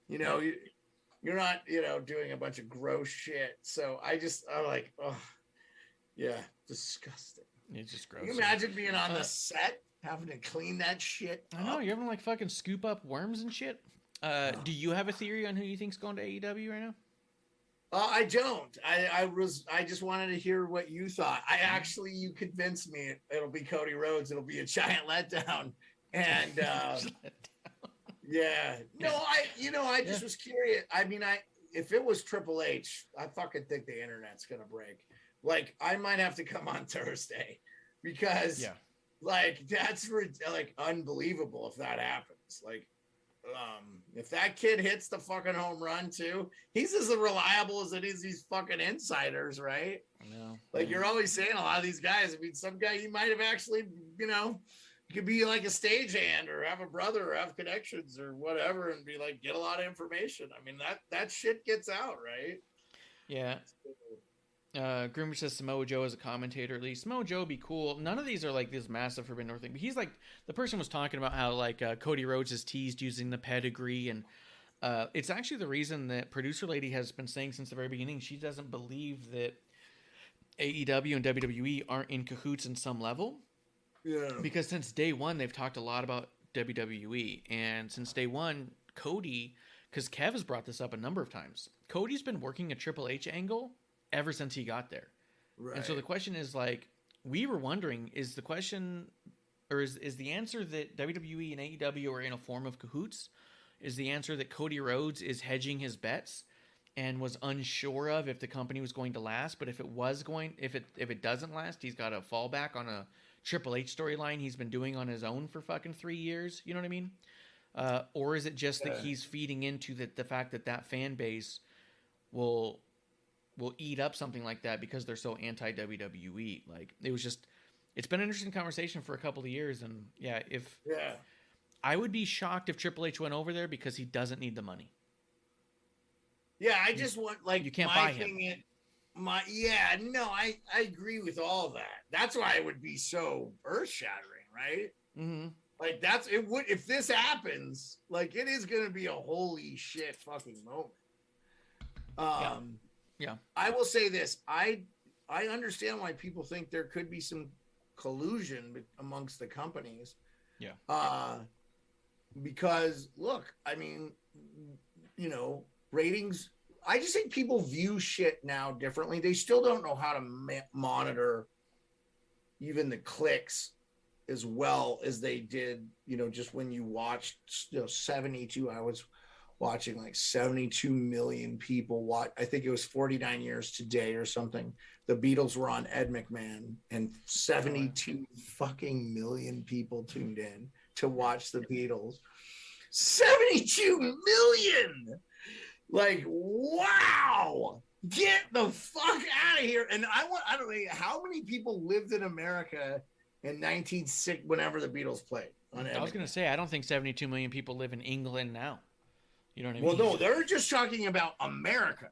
You're not, doing a bunch of gross shit. So I'm like, oh, Yeah, disgusting. It's just gross. Can you imagine being on the set, having to clean that shit I know, up? you're having to like fucking scoop up worms and shit. Do you have a theory on who you think's going to AEW right now? I don't. I just wanted to hear what you thought. You convinced me it'll be Cody Rhodes. It'll be a giant letdown. And yeah. No, I just was curious. I mean, if it was Triple H, I fucking think the internet's gonna break. Like, I might have to come on Thursday because like that's like unbelievable if that happens. Like, if that kid hits the fucking home run too, he's as reliable as it is these fucking insiders, right? No. Like, you're always saying a lot of these guys. I mean, some guy you might have actually, could be like a stagehand or have a brother or have connections or whatever and be like, get a lot of information. I mean, that shit gets out, right? Yeah. Groomer says Samoa Joe as a commentator, at least. Samoa Joe would be cool. None of these are like this massive Forbidden Door thing. But he's like, the person was talking about how like Cody Rhodes is teased using the pedigree. And it's actually the reason that producer lady has been saying since the very beginning, she doesn't believe that AEW and WWE aren't in cahoots in some level. Yeah. Because since day one, they've talked a lot about WWE. And since day one, Cody, because Kev has brought this up a number of times, Cody's been working a Triple H angle ever since he got there. Right. And so the question is, like, we were wondering, is the question, or is the answer that WWE and AEW are in a form of cahoots? Is the answer that Cody Rhodes is hedging his bets and was unsure of if the company was going to last, but if it doesn't last, he's got a fallback on a Triple H storyline he's been doing on his own for fucking 3 years? You know what I mean? Or is it just that he's feeding into the fact that fan base will eat up something like that because they're so anti-WWE? Like, it's been an interesting conversation for a couple of years. And I would be shocked if Triple H went over there because he doesn't need the money. Yeah. I just want, like, you can't buy him. I agree with all that. That's why it would be so earth shattering. Right. Mm-hmm. Like, if this happens, like, it is going to be a holy shit fucking moment. Yeah. I will say this. I understand why people think there could be some collusion amongst the companies. Yeah. Because look, I mean, ratings, I just think people view shit now differently. They still don't know how to monitor even the clicks as well as they did, just when you watched 72, I was watching like 72 million people watch. I think it was 49 years today or something. The Beatles were on Ed McMahon and 72 fucking million people tuned in to watch the Beatles. 72 million! Like, wow! Get the fuck out of here. And I don't know how many people lived in America in 1960, whenever the Beatles played. I was going to say, I don't think 72 million people live in England now. You know what I mean? Well, no, they're just talking about America.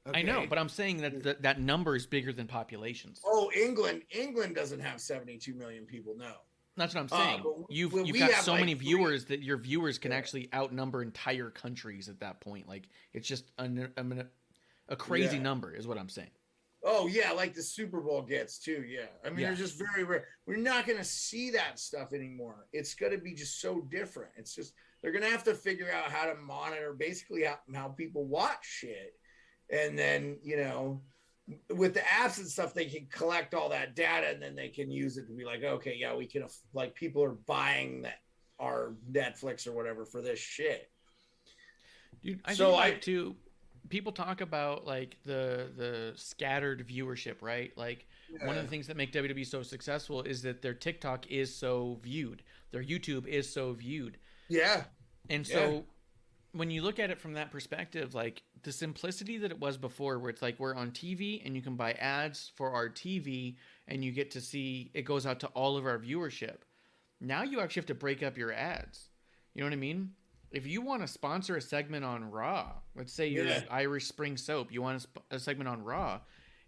Okay? I know, but I'm saying that number is bigger than populations. Oh, England doesn't have 72 million people, no. That's what I'm saying. You've got so many viewers that your viewers can actually outnumber entire countries at that point. Like, it's just a crazy number is what I'm saying. Oh, yeah, like the Super Bowl gets, too, yeah. I mean, they're just very rare. We're not going to see that stuff anymore. It's going to be just so different. It's just, they're going to have to figure out how to monitor basically how people watch shit. And then, with the apps and stuff, they can collect all that data and then they can use it to be like, okay, yeah, we can, like, people are buying our Netflix or whatever for this shit. Dude, I think too, people talk about like the scattered viewership, right? Like one of the things that make WWE so successful is that their TikTok is so viewed, their YouTube is so viewed. Yeah. And so when you look at it from that perspective, like the simplicity that it was before, where it's like we're on TV and you can buy ads for our TV and you get to see it goes out to all of our viewership. Now you actually have to break up your ads. You know what I mean? If you want to sponsor a segment on Raw, let's say you're Irish Spring Soap, you want a segment on Raw,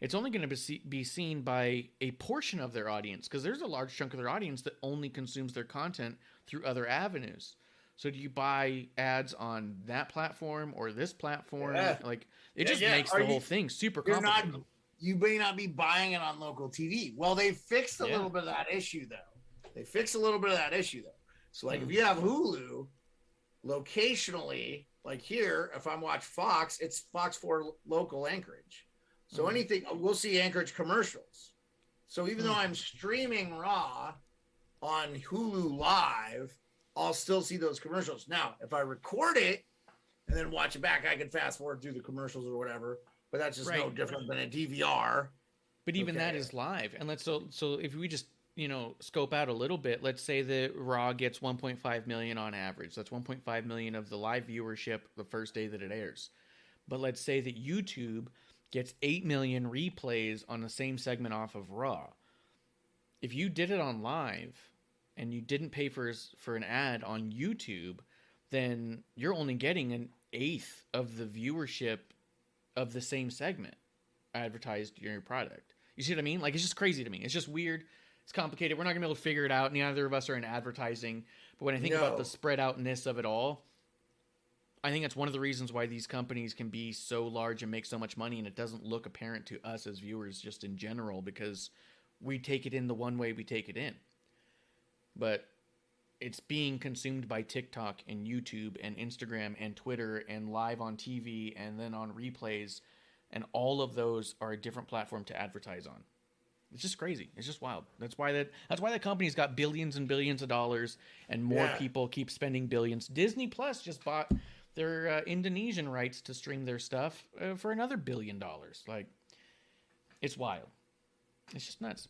it's only going to be seen by a portion of their audience because there's a large chunk of their audience that only consumes their content through other avenues. So do you buy ads on that platform or this platform? Like it just makes the whole thing super complicated. you may not be buying it on local TV. Well, they fixed a little bit of that issue though. So like if you have Hulu, locationally, like here, if I'm watching Fox, it's Fox 4 local Anchorage. So anything, we'll see Anchorage commercials. So even though I'm streaming Raw on Hulu Live, I'll still see those commercials. Now, if I record it and then watch it back, I can fast forward through the commercials or whatever. But that's just no different than a DVR. But even that is live. And so if we just, scope out a little bit, let's say that Raw gets 1.5 million on average. That's 1.5 million of the live viewership the first day that it airs. But let's say that YouTube gets 8 million replays on the same segment off of Raw. If you did it on live and you didn't pay for an ad on YouTube, then you're only getting an eighth of the viewership of the same segment advertised in your product. You see what I mean? Like, it's just crazy to me. It's just weird. It's complicated. We're not gonna be able to figure it out. Neither of us are in advertising. But when I think about the spread outness of it all, I think that's one of the reasons why these companies can be so large and make so much money, and it doesn't look apparent to us as viewers just in general, because we take it in the one way we take it in. But it's being consumed by TikTok and YouTube and Instagram and Twitter and live on TV and then on replays, and all of those are a different platform to advertise on. It's just crazy. It's just wild. That's why that company's got billions and billions of dollars, and more people keep spending billions. Disney Plus just bought their Indonesian rights to stream their stuff for another $1 billion. Like, it's wild. It's just nuts.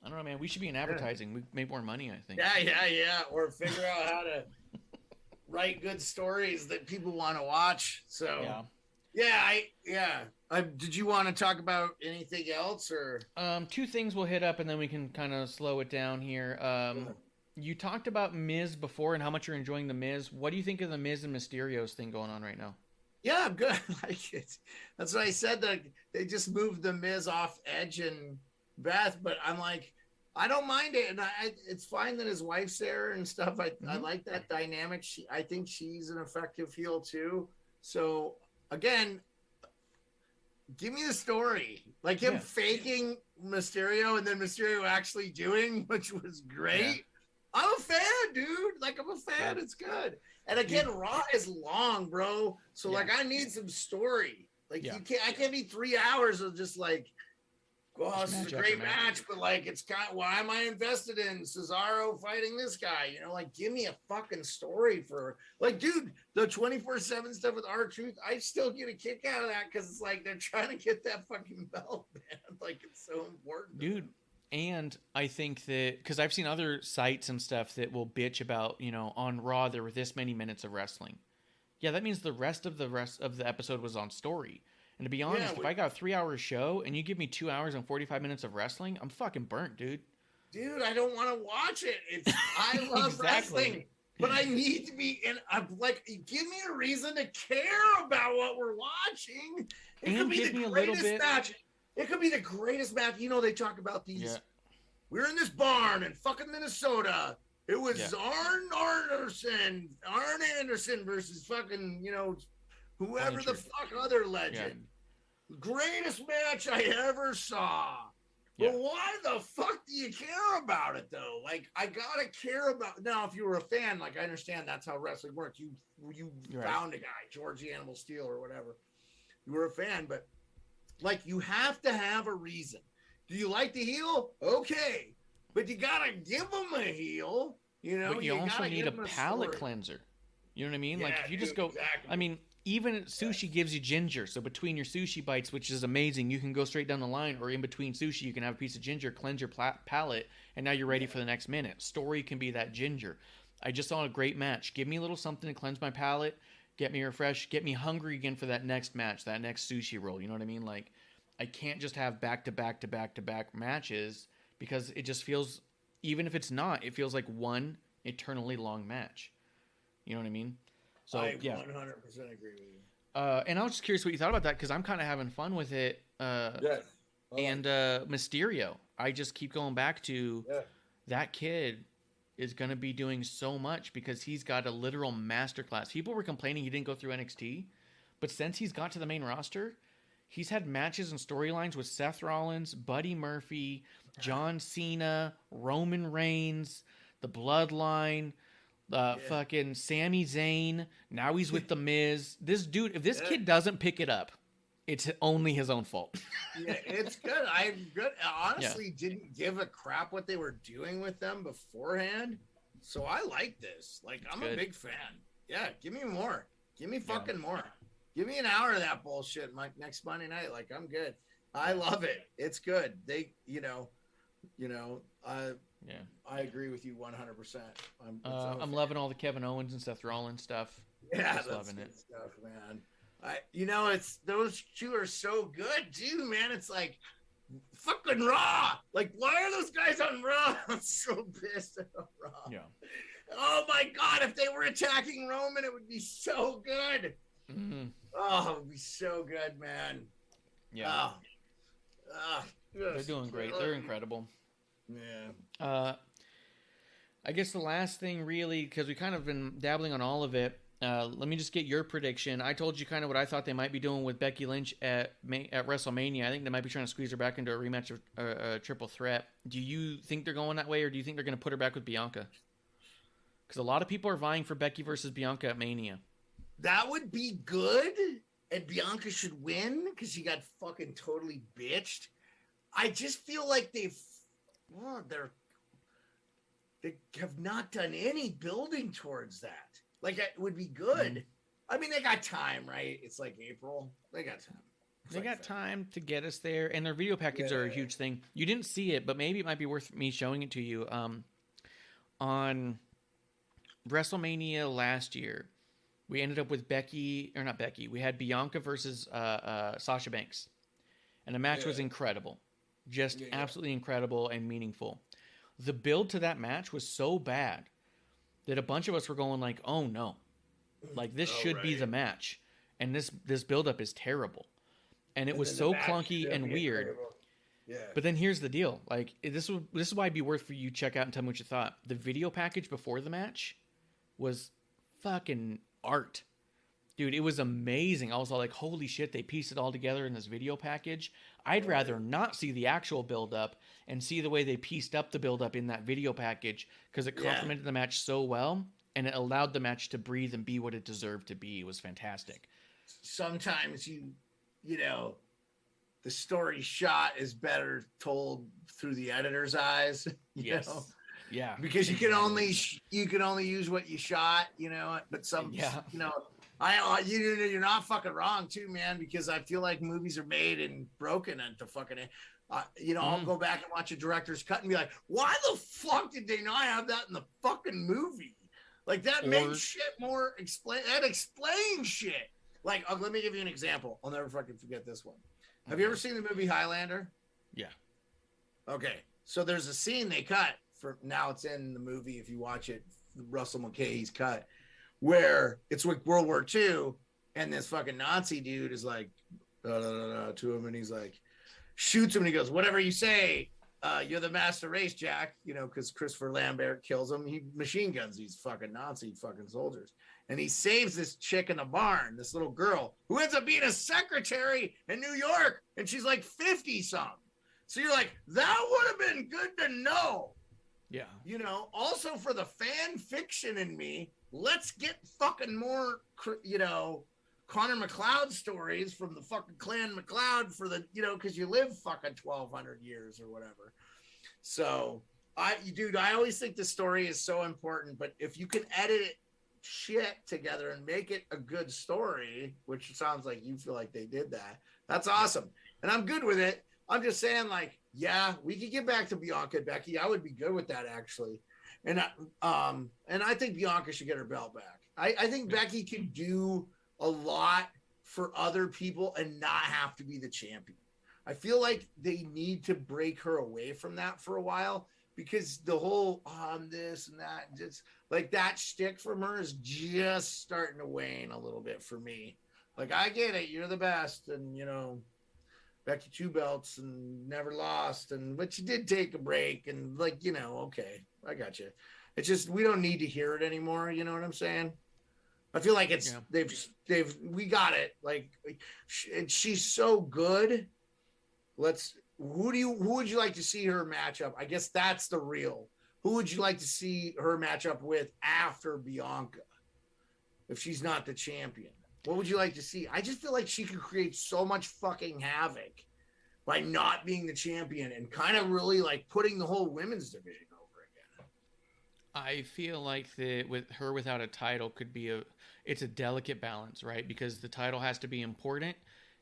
I don't know, man. We should be in advertising. We make more money, I think. Yeah. Or figure out how to write good stories that people want to watch. So, did you want to talk about anything else, or? Two things we'll hit up, and then we can kind of slow it down here. You talked about Miz before and how much you're enjoying the Miz. What do you think of the Miz and Mysterio's thing going on right now? Yeah, I'm good. I like it. That's what I said. That they just moved the Miz off Edge and Beth, but I'm like, I don't mind it, and it's fine that his wife's there and stuff. I like that dynamic. I think she's an effective heel too. So again, give me the story, like him faking Mysterio and then Mysterio actually doing, which was great. Yeah. I'm a fan, dude. Like, I'm a fan. Yeah. It's good. And again, Raw is long, bro. So like, I need some story. Like, I can't be 3 hours of just like, well, this is a great match, but like, it's kind of, why am I invested in Cesaro fighting this guy? Like, give me a fucking story for, like, dude, the 24/7 stuff with R-Truth, I still get a kick out of that, because it's like they're trying to get that fucking belt, man. Like, it's so important, dude. And I think that, because I've seen other sites and stuff that will bitch about, on Raw there were this many minutes of wrestling. Yeah, that means the rest of the episode was on story. And to be honest, if I got a 3-hour show and you give me 2 hours and 45 minutes of wrestling, I'm fucking burnt, dude. Dude, I don't want to watch it. I love wrestling, but I need to be in. I'm like, give me a reason to care about what we're watching. It could be the greatest match. It could be the greatest match. They talk about these. Yeah. We're in this barn in fucking Minnesota. It was Arn Anderson versus fucking, whoever the fuck other legend. Yeah. Greatest match I ever saw. Yeah. But why the fuck do you care about it, though? Like, I gotta care about. Now, if you were a fan, like, I understand that's how wrestling works. You found a guy, George the Animal Steel or whatever. You were a fan, but like, you have to have a reason. Do you like the heel? Okay, but you gotta give them a heel. But you also need a palate cleanser. You know what I mean? Like, if you just go, I mean, even sushi gives you ginger. So between your sushi bites, which is amazing, you can go straight down the line, or in between sushi, you can have a piece of ginger, cleanse your palate, and now you're ready for the next minute. Story can be that ginger. I just saw a great match. Give me a little something to cleanse my palate, get me refreshed, get me hungry again for that next match, that next sushi roll. You know what I mean? Like, I can't just have back-to-back matches, because it just feels, even if it's not, it feels like one eternally long match. You know what I mean? So I 100% agree with you. And I was just curious what you thought about that, because I'm kind of having fun with it. And Mysterio, I just keep going back to that kid is going to be doing so much, because he's got a literal masterclass. People were complaining he didn't go through NXT, but since he's got to the main roster, He's had matches and storylines with Seth Rollins, Buddy Murphy, John Cena, Roman Reigns, The Bloodline, fucking Sami Zayn. Now he's with The Miz. This dude, if this kid doesn't pick it up, it's only his own fault. Yeah, it's good. I honestly didn't give a crap what they were doing with them beforehand. So I like this. Like, I'm a big fan. Yeah, give me more. Give me fucking more. Give me an hour of that bullshit next Monday night. Like, I'm good. I love it. It's good. They, I agree with you 100%. I'm loving all the Kevin Owens and Seth Rollins stuff. Yeah, that's loving good stuff, man. It's those two are so good too, man. It's like fucking Raw. Like, why are those guys on Raw? I'm so pissed at Raw. Yeah. Oh my God, if they were attacking Roman, it would be so good. Mm-hmm. Oh, it would be so good, man. Yeah. They're doing great. They're incredible. Yeah. I guess the last thing really, because we kind of been dabbling on all of it, let me just get your prediction. I told you kind of what I thought they might be doing with Becky Lynch at WrestleMania. I think they might be trying to squeeze her back into a rematch of a triple threat. Do you think they're going that way, or do you think they're going to put her back with Bianca? Because a lot of people are vying for Becky versus Bianca at Mania. That would be good, and Bianca should win because she got fucking totally bitched. I just feel like they have not done any building towards that. Like, it would be good. Mm-hmm. I mean, they got time, right? It's like April. They got time. They got time to get us there, and their video packages are a huge thing. You didn't see it, but maybe it might be worth me showing it to you. On WrestleMania last year, we ended up with we had Bianca versus Sasha Banks, and the match was incredible. Just absolutely incredible and meaningful. The build to that match was so bad that a bunch of us were going like, oh no, like this should be the match. And this buildup is terrible. And it was so clunky and weird. Yeah. But then here's the deal. Like, this is why it'd be worth for you to check out and tell me what you thought. The video package before the match was fucking art. Dude, it was amazing. I was all like, holy shit, they pieced it all together in this video package. I'd rather not see the actual build-up and see the way they pieced up the build-up in that video package, because it complemented the match so well, and it allowed the match to breathe and be what it deserved to be. It was fantastic. Sometimes the story shot is better told through the editor's eyes. You know? Yeah. Because you can only use what you shot, but you're not fucking wrong too, man, because I feel like movies are made and broken into fucking I'll go back and watch a director's cut and be like, why the fuck did they not have that in the fucking movie? Like, that made shit more explains shit. Like, let me give you an example. I'll never fucking forget this one. Have you ever seen the movie Highlander? Yeah. Okay. So there's a scene they cut for, now it's in the movie if you watch it, Russell Mulcahy's cut, where it's with World War II, and this fucking Nazi dude is like, to him, and he's like, shoots him, and he goes, whatever you say, you're the master race, Jack, because Christopher Lambert kills him. He machine guns these fucking Nazi fucking soldiers. And he saves this chick in the barn, this little girl, who ends up being a secretary in New York, and she's like 50-something. So you're like, that would have been good to know. Yeah. Also for the fan fiction in me, let's get fucking more, Connor McLeod stories from the fucking Clan McLeod for the, because you live fucking 1,200 years or whatever. So, I always think the story is so important, but if you can edit it shit together and make it a good story, which sounds like you feel like they did that, that's awesome. And I'm good with it. I'm just saying, like, yeah, we could get back to Bianca and Becky. I would be good with that, actually. And I think Bianca should get her belt back. I think Becky can do a lot for other people and not have to be the champion. I feel like they need to break her away from that for a while, because the whole this and that, just like that shtick from her is just starting to wane a little bit for me. Like, I get it, you're the best, and Becky 2 belts and never lost, but you did take a break, and okay, I got you. It's just, we don't need to hear it anymore. You know what I'm saying? I feel like it's we got it. Like, and she's so good. Who would you like to see her match up? I guess that's the real. Who would you like to see her match up with after Bianca? If she's not the champion, what would you like to see? I just feel like she could create so much fucking havoc by not being the champion and kind of really like putting the whole women's division over again. I feel like that with her without a title could be it's a delicate balance, right? Because the title has to be important,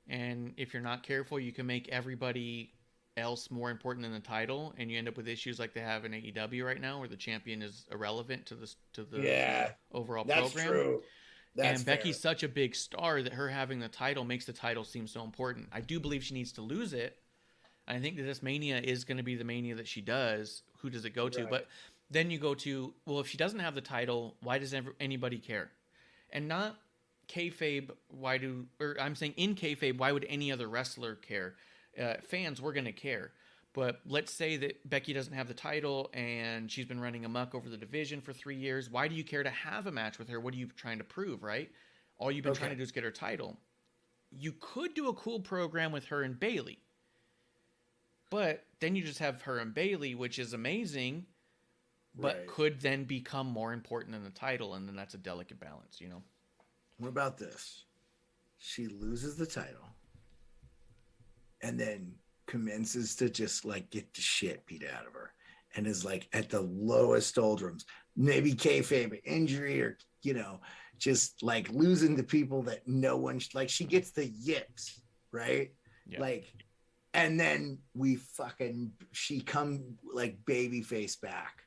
and if you're not careful, you can make everybody else more important than the title, and you end up with issues like they have in AEW right now, where the champion is irrelevant to the overall that's program. True. That's and fair. Becky's such a big star that her having the title makes the title seem so important. I do believe she needs to lose it. I think that this Mania is going to be the Mania that she does. Who does it go to? But then you go to, well, if she doesn't have the title, why does anybody care? And not kayfabe, I'm saying in kayfabe, why would any other wrestler care? Fans, we're going to care. But let's say that Becky doesn't have the title and she's been running amok over the division for 3 years. Why do you care to have a match with her? What are you trying to prove, right? All you've been trying to do is get her title. You could do a cool program with her and Bayley. But then you just have her and Bayley, which is amazing, but could then become more important than the title. And then that's a delicate balance, you know? What about this? She loses the title and then commences to just like get the shit beat out of her and is like at the lowest doldrums, maybe kayfabe injury or, you know, just like losing to people that no one, like she gets the yips, right? Yeah. Like, and then she come like baby face back,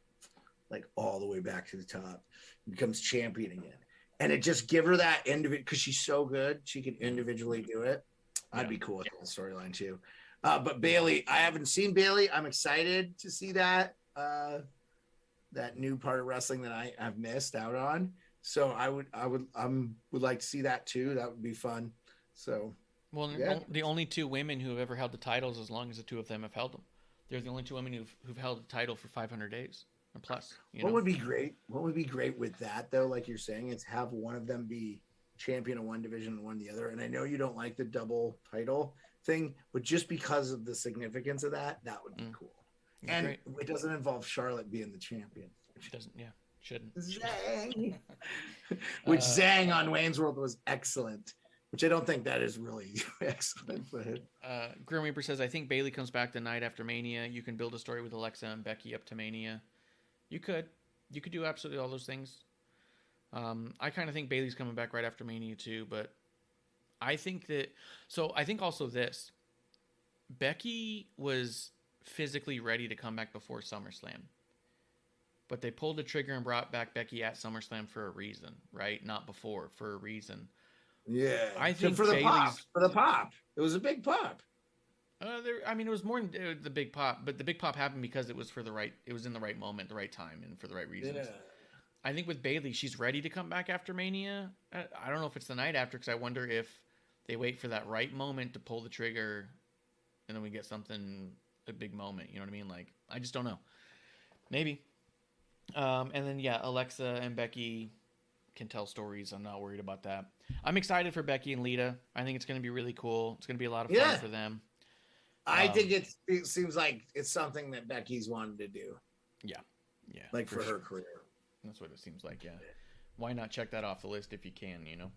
like all the way back to the top, becomes champion again. And it just give her that individual, because she's so good, she can individually do it. I'd be cool with the storyline too. But Bayley, I haven't seen Bayley. I'm excited to see that new part of wrestling that I've missed out on. So I would like to see that too. That would be fun. So, well, the only two women who have ever held the titles, as long as the two of them have held them, they're the only two women who've held the title for 500 days or plus. What would be great? What would be great with that though? Like you're saying, is have one of them be champion of one division and one the other. And I know you don't like the double title thing, but just because of the significance of that would be cool. And great. It doesn't involve Charlotte being the champion. She doesn't, shouldn't. Zang. Which Zang on Wayne's World was excellent, which I don't think that is really excellent. But Grim Reaper says, I think Bayley comes back the night after Mania. You can build a story with Alexa and Becky up to Mania. You could do absolutely all those things. I kind of think Bayley's coming back right after Mania too, but I think also this, Becky was physically ready to come back before SummerSlam, but they pulled the trigger and brought back Becky at SummerSlam for a reason, right? Not before, for a reason. Yeah. I think for the pop, it was a big pop. It was more than the big pop, but the big pop happened because it was in the right moment, the right time, and for the right reasons. Yeah. I think with Bayley, she's ready to come back after Mania. I don't know if it's the night after, because I wonder if they wait for that right moment to pull the trigger, and then we get a big moment. You know what I mean? Like, I just don't know. Maybe. And then, Alexa and Becky can tell stories. I'm not worried about that. I'm excited for Becky and Lita. I think it's going to be really cool. It's going to be a lot of fun for them. I think it seems like it's something that Becky's wanted to do. Yeah. Like for her career. That's what it seems like, yeah. Why not check that off the list if you can, you know?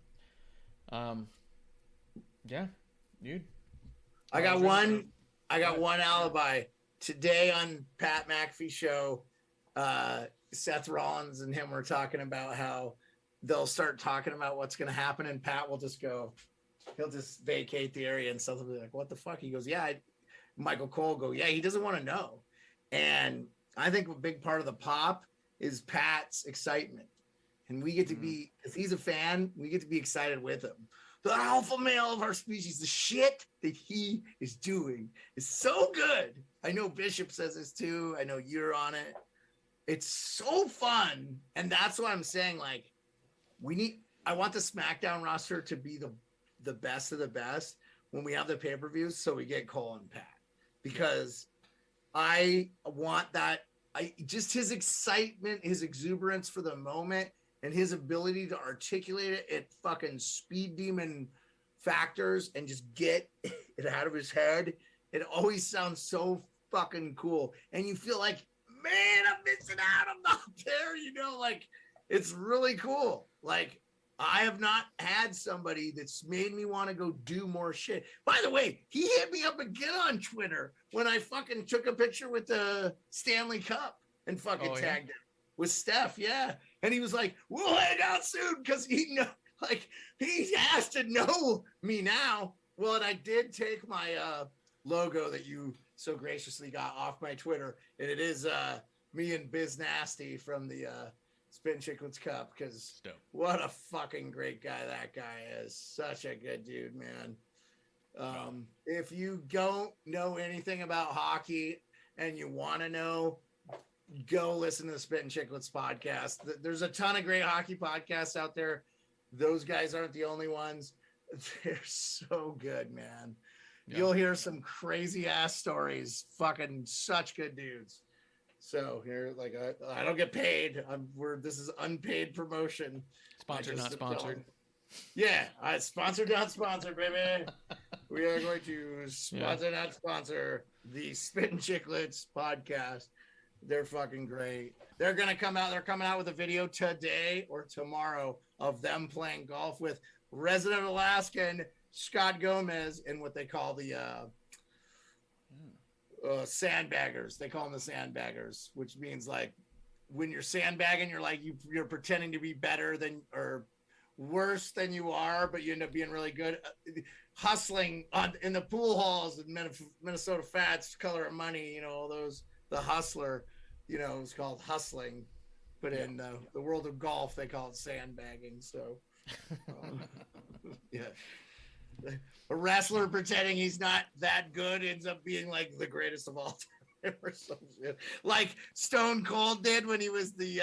Yeah, dude. I got one alibi. Today on Pat McAfee's show, Seth Rollins and him were talking about how they'll start talking about what's going to happen, and Pat will just go, he'll just vacate the area, and Seth will be like, what the fuck? He goes, yeah. Michael Cole go, yeah, he doesn't want to know. And I think a big part of the pop is Pat's excitement. And we get to be, if he's a fan, we get to be excited with him. The alpha male of our species, the shit that he is doing is so good. I know Bishop says this too. I know you're on it. It's so fun. And that's why I'm saying, like, I want the SmackDown roster to be the best of the best when we have the pay-per-views, so we get Cole and Pat. Because I want that. Just his excitement, his exuberance for the moment, and his ability to articulate it at fucking speed demon factors and just get it out of his head. It always sounds so fucking cool. And you feel like, man, I'm missing out. I'm not there, you know, like it's really cool. Like I have not had somebody that's made me want to go do more shit. By the way, he hit me up again on Twitter when I fucking took a picture with the Stanley Cup and fucking tagged him with Steph. Yeah. And he was like, we'll hang out soon because he has to know me now. Well, and I did take my logo that you so graciously got off my Twitter, and it is me and Biz Nasty from the Spin Chicklets Cup, because what a fucking great guy that guy is. Such a good dude, man. If you don't know anything about hockey and you want to know, go listen to the Spit and Chicklets podcast. There's a ton of great hockey podcasts out there. Those guys aren't the only ones. They're so good, man. Yeah. You'll hear some crazy ass stories. Fucking such good dudes. So here, like, I don't get paid. This is unpaid promotion. Sponsored, not sponsored. Yeah, sponsored, not sponsored, baby. We are going to sponsor, not sponsor the Spit and Chicklets podcast. They're fucking great. They're gonna come out. They're coming out with a video today or tomorrow of them playing golf with resident Alaskan Scott Gomez in what they call the sandbaggers. They call them the sandbaggers, which means like when you're sandbagging, you're like you're pretending to be better than or worse than you are, but you end up being really good. Hustling in the pool halls in Minnesota Fats, Color of Money, you know, all those. The Hustler, you know, it's called hustling, but in the world of golf, they call it sandbagging. So, yeah, a wrestler pretending he's not that good ends up being like the greatest of all time, or some shit. Like Stone Cold did when he was the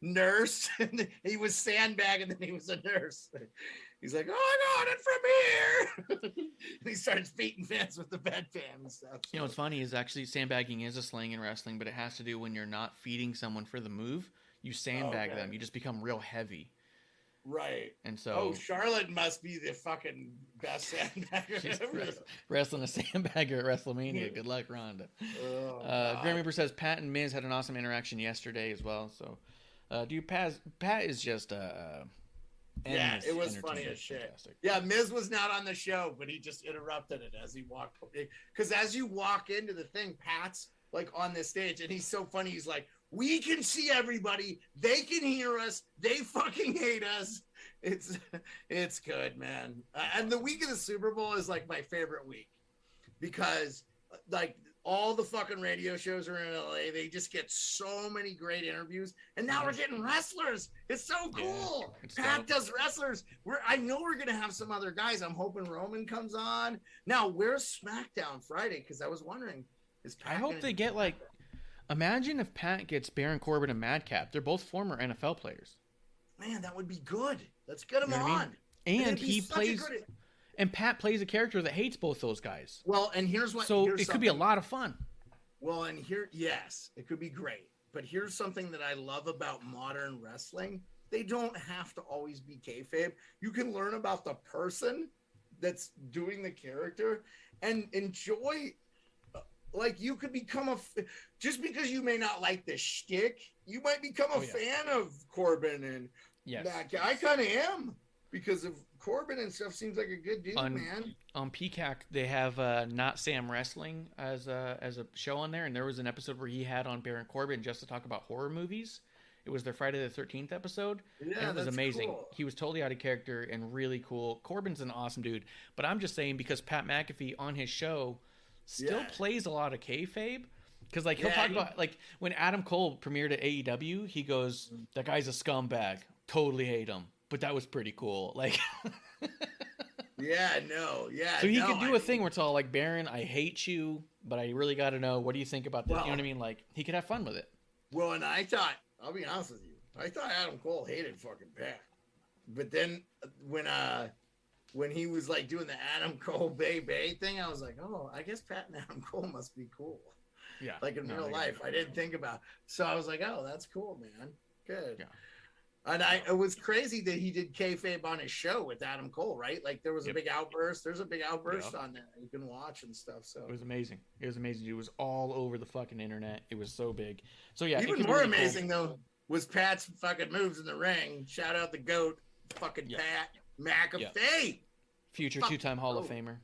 nurse. And he was sandbagging, and he was a nurse. He's like, oh, I got it from here. And he starts beating fans with the bedpan and stuff. You know what's funny is actually sandbagging is a slang in wrestling, but it has to do when you're not feeding someone for the move. You sandbag them. You just become real heavy. Right. And so. Charlotte must be the fucking best sandbagger ever. Wrestling a sandbagger at WrestleMania. Good luck, Ronda. Grim Reaper says Pat and Miz had an awesome interaction yesterday as well. So, dude, Pat is just yeah, it was funny as shit. Fantastic. Yeah, Miz was not on the show, but he just interrupted it as he walked. Because as you walk into the thing, Pat's like on this stage, and he's so funny. He's like, we can see everybody. They can hear us. They fucking hate us. It's good, man. And the week of the Super Bowl is like my favorite week because like all the fucking radio shows are in LA. They just get so many great interviews. And now we're getting wrestlers. It's so cool. Yeah, Pat does wrestlers. I know we're going to have some other guys. I'm hoping Roman comes on. Now, where's SmackDown Friday? Because I was wondering. I hope they get like, imagine if Pat gets Baron Corbin and Madcap. They're both former NFL players. Man, that would be good. Let's get them on. I mean? And he plays... And Pat plays a character that hates both those guys. Well, and here's what. So it could be a lot of fun. Well, and yes, it could be great. But here's something that I love about modern wrestling. They don't have to always be kayfabe. You can learn about the person that's doing the character and enjoy. Like you could become just because you may not like the shtick, you might become a fan of Corbin and Matt. I kind of am because of Corbin and stuff. Seems like a good dude, man. On Peacock, they have Not Sam Wrestling as a show on there, and there was an episode where he had on Baron Corbin just to talk about horror movies. It was their Friday the 13th episode. Yeah, and it was amazing. Cool. He was totally out of character and really cool. Corbin's an awesome dude, but I'm just saying because Pat McAfee on his show still plays a lot of kayfabe. Because like he'll talk about like when Adam Cole premiered at AEW, he goes, "That guy's a scumbag. Totally hate him." But that was pretty cool. Like, So he could do a thing where it's all like, Baron, I hate you, but I really got to know, what do you think about this? You know what I mean? Like, he could have fun with it. Well, and I thought, I'll be honest with you, I thought Adam Cole hated fucking Pat. But then when he was like doing the Adam Cole Bay thing, I was like, oh, I guess Pat and Adam Cole must be cool. Yeah. Like in real life, I didn't think about it. So I was like, oh, that's cool, man. Good. Yeah. And it was crazy that he did kayfabe on his show with Adam Cole, right? Like there was a big outburst. There's a big outburst on there. You can watch and stuff. So it was amazing. It was amazing. It was all over the fucking internet. It was so big. So yeah. Even more amazing though was Pat's fucking moves in the ring. Shout out the GOAT, fucking Pat McAfee. Yeah. Future 2-time Hall of Famer.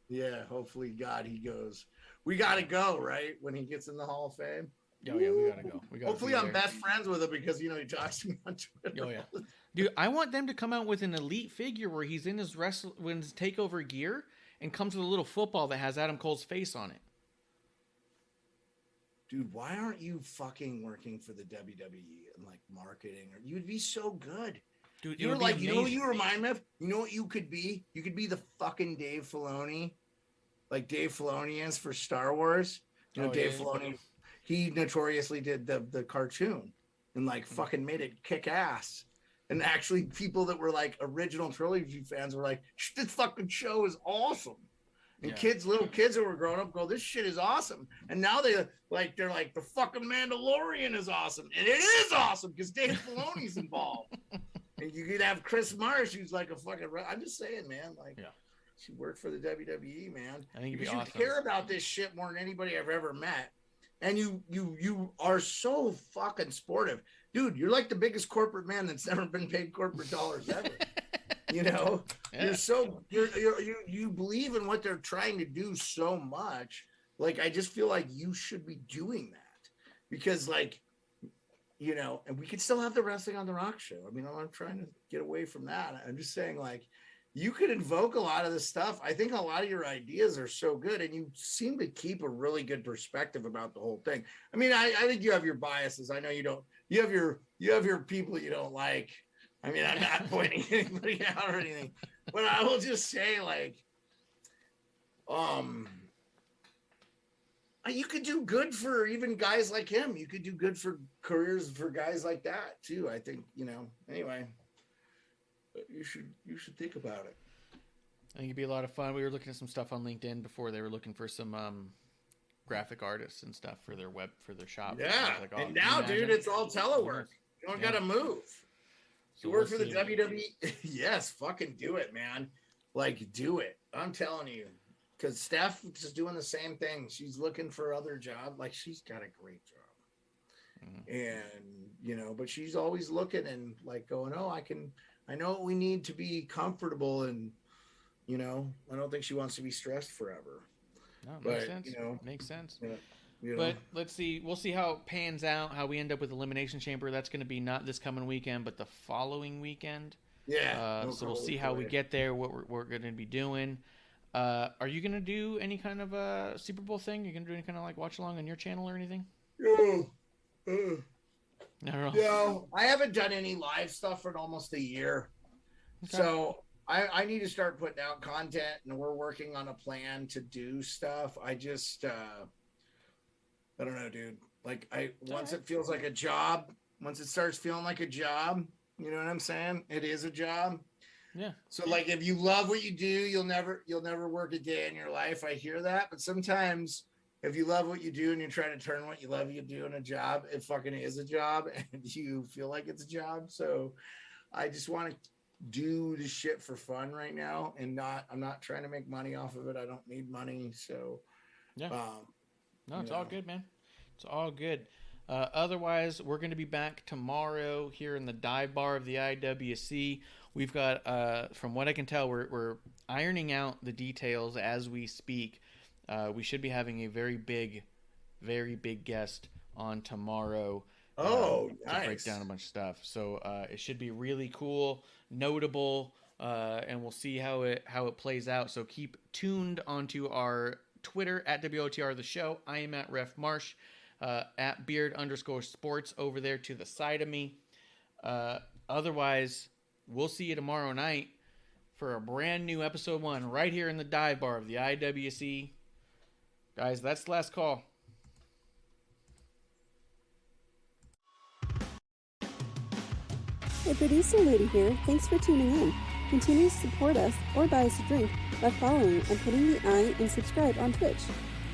Yeah, hopefully God he goes. We gotta go, right? When he gets in the Hall of Fame. Oh yeah, we gotta go. Hopefully I'm best friends with him because he talks to me on Twitter. Oh yeah, dude, I want them to come out with an elite figure where he's in his takeover gear and comes with a little football that has Adam Cole's face on it. Dude, why aren't you fucking working for the WWE and like marketing? Or you'd be so good. Dude, you're like, you know what you remind me of? You know what you could be? You could be the fucking Dave Filoni, like Dave Filoni is for Star Wars. You know, Dave Filoni. He notoriously did the cartoon and like fucking made it kick ass. And actually people that were like original trilogy fans were like, this fucking show is awesome. And little kids that were growing up go, this shit is awesome. And now they're like, the fucking Mandalorian is awesome. And it is awesome because Dave Filoni's involved. And you could have Chris Marsh, who's like a fucking, I'm just saying, man, like she worked for the WWE, man. I think you'd be awesome. You care about this shit more than anybody I've ever met. And you are so fucking sportive. Dude, you're like the biggest corporate man that's never been paid corporate dollars ever. You know? Yeah. You believe in what they're trying to do so much. Like, I just feel like you should be doing that. Because, like, you know, and we could still have the Wrestling on the Rock show. I mean, I'm not trying to get away from that. I'm just saying, like, you could invoke a lot of this stuff. I think a lot of your ideas are so good, and you seem to keep a really good perspective about the whole thing. I mean, I think you have your biases. I know you don't. You have your people you don't like. I mean, I'm not pointing anybody out or anything, but I will just say, like, you could do good for even guys like him. You could do good for careers for guys like that too. I think, you know. Anyway. You should think about it. I think it'd be a lot of fun. We were looking at some stuff on LinkedIn before. They were looking for some graphic artists and stuff for their shop. Yeah, like, and now, dude, it's all telework. You don't gotta move. So you work for the WWE. Yes, fucking do it, man. Like, do it. I'm telling you, because Steph is doing the same thing. She's looking for other jobs. Like, she's got a great job, and you know, but she's always looking and like going, oh, I know what we need to be comfortable, and you know, I don't think she wants to be stressed forever. No, makes sense. You know, makes sense. Yeah, you know. But let's see. We'll see how it pans out. How we end up with Elimination Chamber. That's going to be not this coming weekend, but the following weekend. Yeah. So we'll see how we get there. What we're going to be doing. Are you going to do any kind of a Super Bowl thing? You're going to do any kind of like watch along on your channel or anything? No, I haven't done any live stuff for almost a year. Okay. So I need to start putting out content, and we're working on a plan to do stuff. I just, I don't know, dude. Like once it feels like a job, once it starts feeling like a job, you know what I'm saying? It is a job. Yeah. So like, if you love what you do, you'll never work a day in your life. I hear that, but sometimes if you love what you do and you're trying to turn what you love you do in a job, it fucking is a job, and you feel like it's a job. So I just want to do the shit for fun right now, and I'm not trying to make money off of it. I don't need money. So yeah. No, it's all good, man. It's all good. Otherwise, we're going to be back tomorrow here in the dive bar of the IWC. We've got, from what I can tell, we're ironing out the details as we speak. We should be having a very big guest on tomorrow. Nice. To break down a bunch of stuff. So it should be really cool, notable, and we'll see how it plays out. So keep tuned onto our Twitter at WOTR the show. I am at Ref Marsh, at Beard_sports over there to the side of me. Otherwise, we'll see you tomorrow night for a brand new episode 1 right here in the dive bar of the IWC. Guys, that's the last call. Hey, producer lady here. Thanks for tuning in. Continue to support us or buy us a drink by following and putting the I in subscribe on Twitch.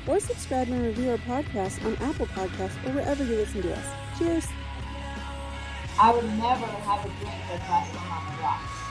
Or subscribe and review our podcast on Apple Podcasts or wherever you listen to us. Cheers! I would never have a drink with wrestling on the rocks.